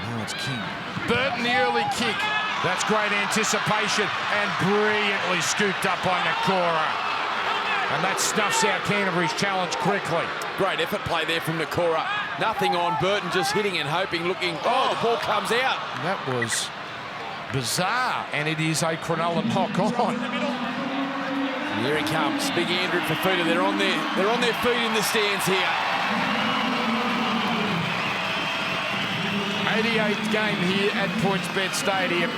Now it's King. Burton, the early kick. That's great anticipation and brilliantly scooped up by Nakora. And that snuffs out Canterbury's challenge quickly. Great effort play there from Nakora. Nothing on. Burton just hitting and hoping, looking. Oh, the ball comes out. That was bizarre, and it is a Cronulla knock on. And here he comes, big Andrew Fifita. They're on their feet in the stands here. 88th game here at PointsBet Stadium.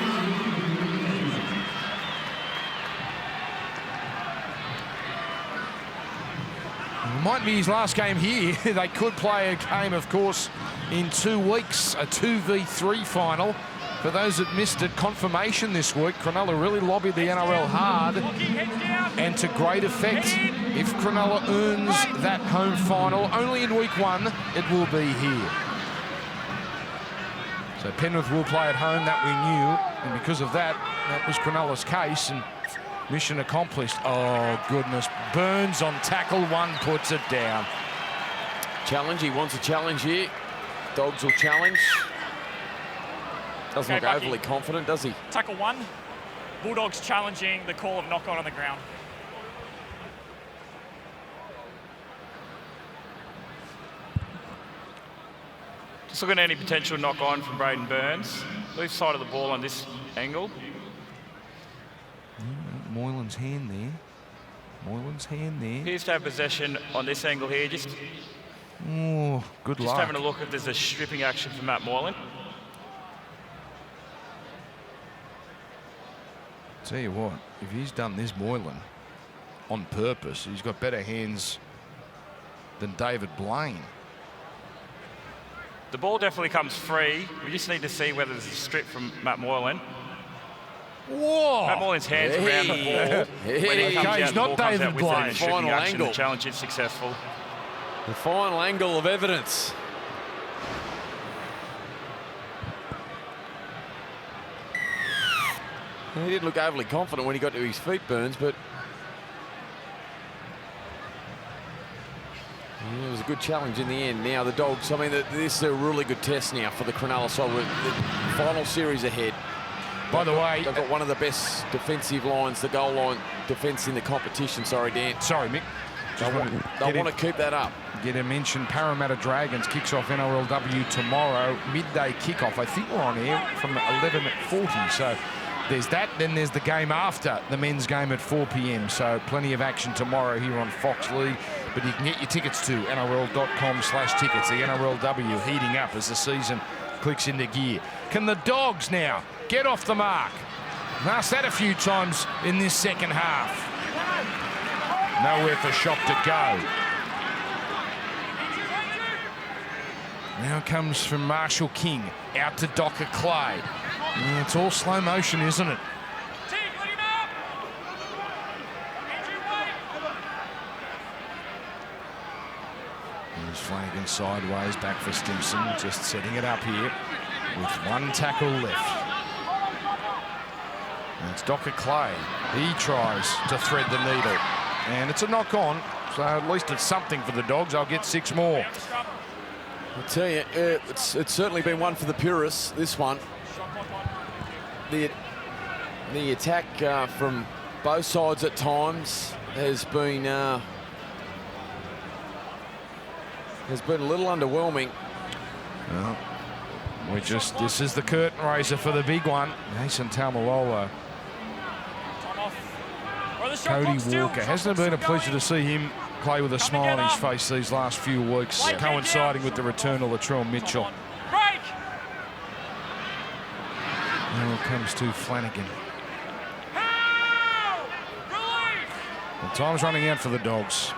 Might be his last game here. They could play a game, of course, in 2 weeks, a 2v3 final. For those that missed it, confirmation this week. Cronulla really lobbied the NRL hard and to great effect. If Cronulla earns that home final, only in week 1, it will be here. So Penrith will play at home, that we knew, and because of that, that was Cronulla's case, and mission accomplished. Oh, goodness. Burns on tackle 1 puts it down. Challenge, he wants a challenge here. Dogs will challenge. Doesn't look overly confident, does he? Tackle 1. Bulldogs challenging the call of knock-on on the ground. Just looking at any potential knock-on from Braden Burns. Loose side of the ball on this angle. Moylan's hand there. Moylan's hand there. Appears to have possession on this angle here. Just good luck. Just having a look if there's a stripping action for Matt Moylan. Tell you what, if he's done this, Moylan, on purpose, he's got better hands than David Blaine. The ball definitely comes free. We just need to see whether there's a strip from Matt Moylan. Whoa! Matt Moylan's hands around the ball. When he comes out, he's not David Blaine. Final angle. The challenge is successful. The final angle of evidence. He didn't look overly confident when he got to his feet, Burns, but it was a good challenge in the end. Now the Dogs, I mean, this is a really good test now for the Cronulla side with the final series ahead. By the way, they've got one of the best defensive lines, the goal line defence in the competition. Sorry, Dan. Sorry, Mick. They'll want to keep that up. Get a mention. Parramatta Dragons kicks off NRLW tomorrow. Midday kickoff. I think we're on air from 11:40. So there's that. Then there's the game after the men's game at 4 p.m. So plenty of action tomorrow here on Fox League. But you can get your tickets to nrl.com/tickets. The NRLW heating up as the season clicks into gear. Can the Dogs now get off the mark? I've asked that a few times in this second half. Nowhere for Shop to go. Now comes from Marshall King out to Docker Clay. It's all slow motion, isn't it? There's Flanagan sideways, back for Stimson, just setting it up here with 1 tackle left. And it's Docker Clay. He tries to thread the needle. And it's a knock-on, so at least it's something for the Dogs. I'll get 6 more. I'll tell you, it's certainly been one for the purists, this one. The attack from both sides at times has been a little underwhelming. Well, this is the curtain raiser for the big one. Mason Taumalola. Cody Walker. Hasn't it been a pleasure to see him play with a smile on his face these last few weeks, coinciding with the return of Latrell Mitchell. Now it comes to Flanagan. Well, time's running out for the Dogs.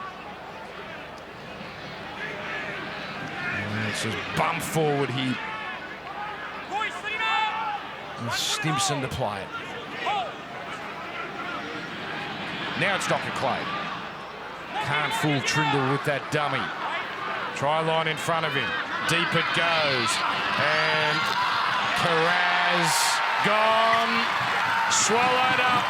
And it's just bump forward here. And Stimson to play it. Now it's Docker Clay. Can't fool Trindle with that dummy. Try line in front of him. Deep it goes. And Carraz gone. Swallowed up.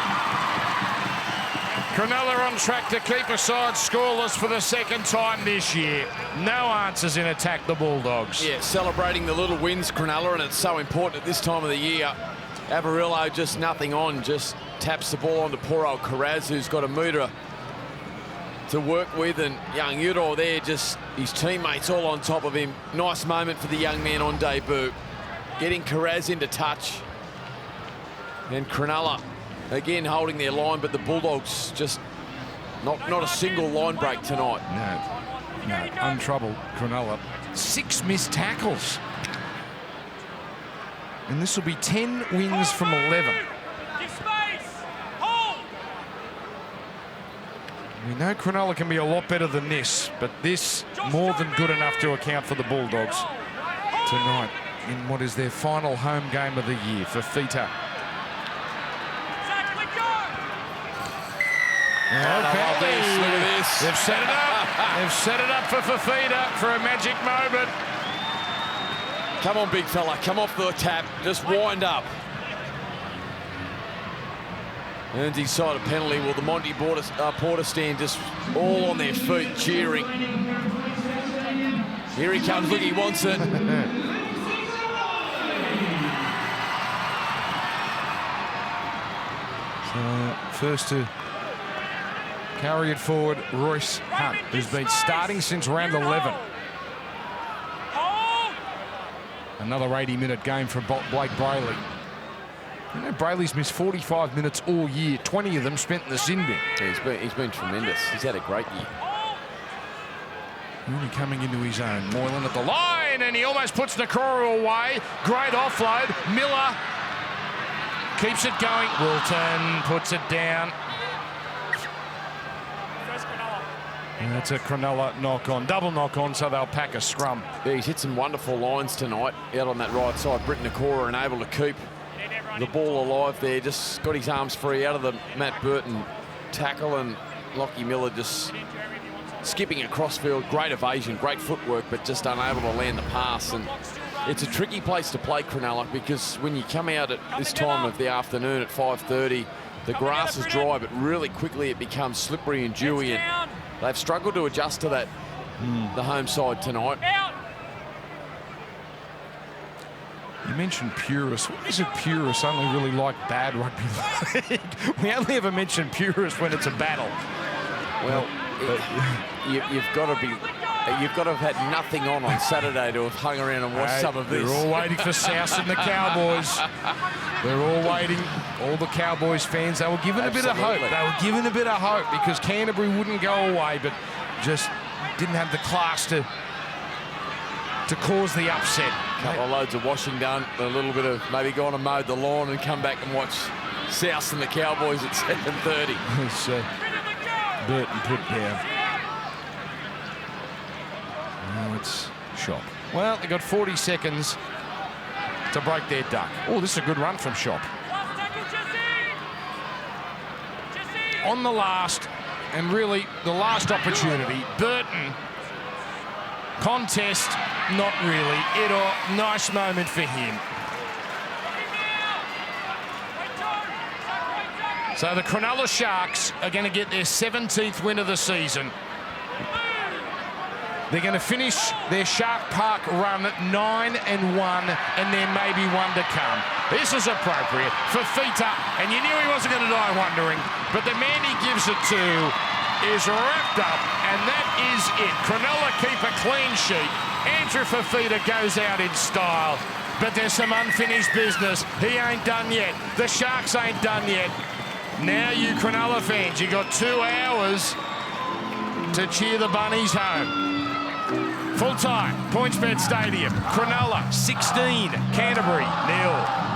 Cronulla on track to keep a side scoreless for the second time this year. No answers in attack, the Bulldogs. Yeah, celebrating the little wins, Cronulla, and it's so important at this time of the year. Avarillo just nothing on, just taps the ball onto poor old Carraz, who's got a metre to work with, and young Udall there, just his teammates all on top of him. Nice moment for the young man on debut. Getting Carraz into touch. And Cronulla again holding their line, but the Bulldogs just not a single line break tonight. No, untroubled Cronulla. 6 missed tackles. And this will be 10 wins from 11. We know Cronulla can be a lot better than this, but this more than good enough to account for the Bulldogs tonight in what is their final home game of the year. Fifita. Look at this. They've set it up. They've set it up for Fifita for a magic moment. Come on, big fella. Come off the tap. Just wind up. Earns his side a penalty. Well, the Monty Porter stand just all on their feet, cheering. Here he comes. Look, he wants it. So, first to carry it forward, Royce Hunt, who's been starting since round 11. Another 80-minute game for Blake Brayley. You know, Brayley's missed 45 minutes all year, 20 of them spent in the sin bin. Yeah, he's been tremendous. He's had a great year. Really coming into his own. Moylan at the line, and he almost puts Nakora away. Great offload. Miller keeps it going. Wilton puts it down. And that's a Cronulla knock-on. Double knock-on, so they'll pack a scrum. Yeah, he's hit some wonderful lines tonight out on that right side. Britton Nakora and able to keep the ball alive there. Just got his arms free out of the Matt Burton tackle, and Lockie Miller just skipping across field. Great evasion, great footwork, but just unable to land the pass. And it's a tricky place to play Cronulla, because when you come out at this time of the afternoon at 5:30, the grass is dry, but really quickly it becomes slippery and dewy, and they've struggled to adjust to that, the home side tonight. You mentioned purists. What is it purists only really like bad rugby league? We only ever mention purists when it's a battle. Well, you've got to have had nothing on Saturday to have hung around and watched some of this. They're all waiting for South and the Cowboys. They're all waiting. All the Cowboys fans, they were given a bit of hope. They were given a bit of hope because Canterbury wouldn't go away, but just didn't have the class to cause the upset. A couple of loads of washing done, a little bit of maybe gone and mowed the lawn and come back and watch South and the Cowboys at 7:30. Burton put down. Now it's Shop. Well, they got 40 seconds to break their duck. Oh, this is a good run from Shop. On the last, and really the last opportunity, Burton. Contest, not really. Nice moment for him. So the Cronulla Sharks are going to get their 17th win of the season. They're going to finish their Shark Park run at 9-1, and there may be one to come. This is appropriate. Fifita, and you knew he wasn't going to die wondering, but the man he gives it to is wrapped up, and that is it. Cronulla keep a clean sheet. Andrew Fifita goes out in style, but there's some unfinished business. He ain't done yet. The Sharks ain't done yet. Now you Cronulla fans, you got 2 hours to cheer the Bunnies home. Full time, PointsBet Stadium. Cronulla 16, Canterbury 0.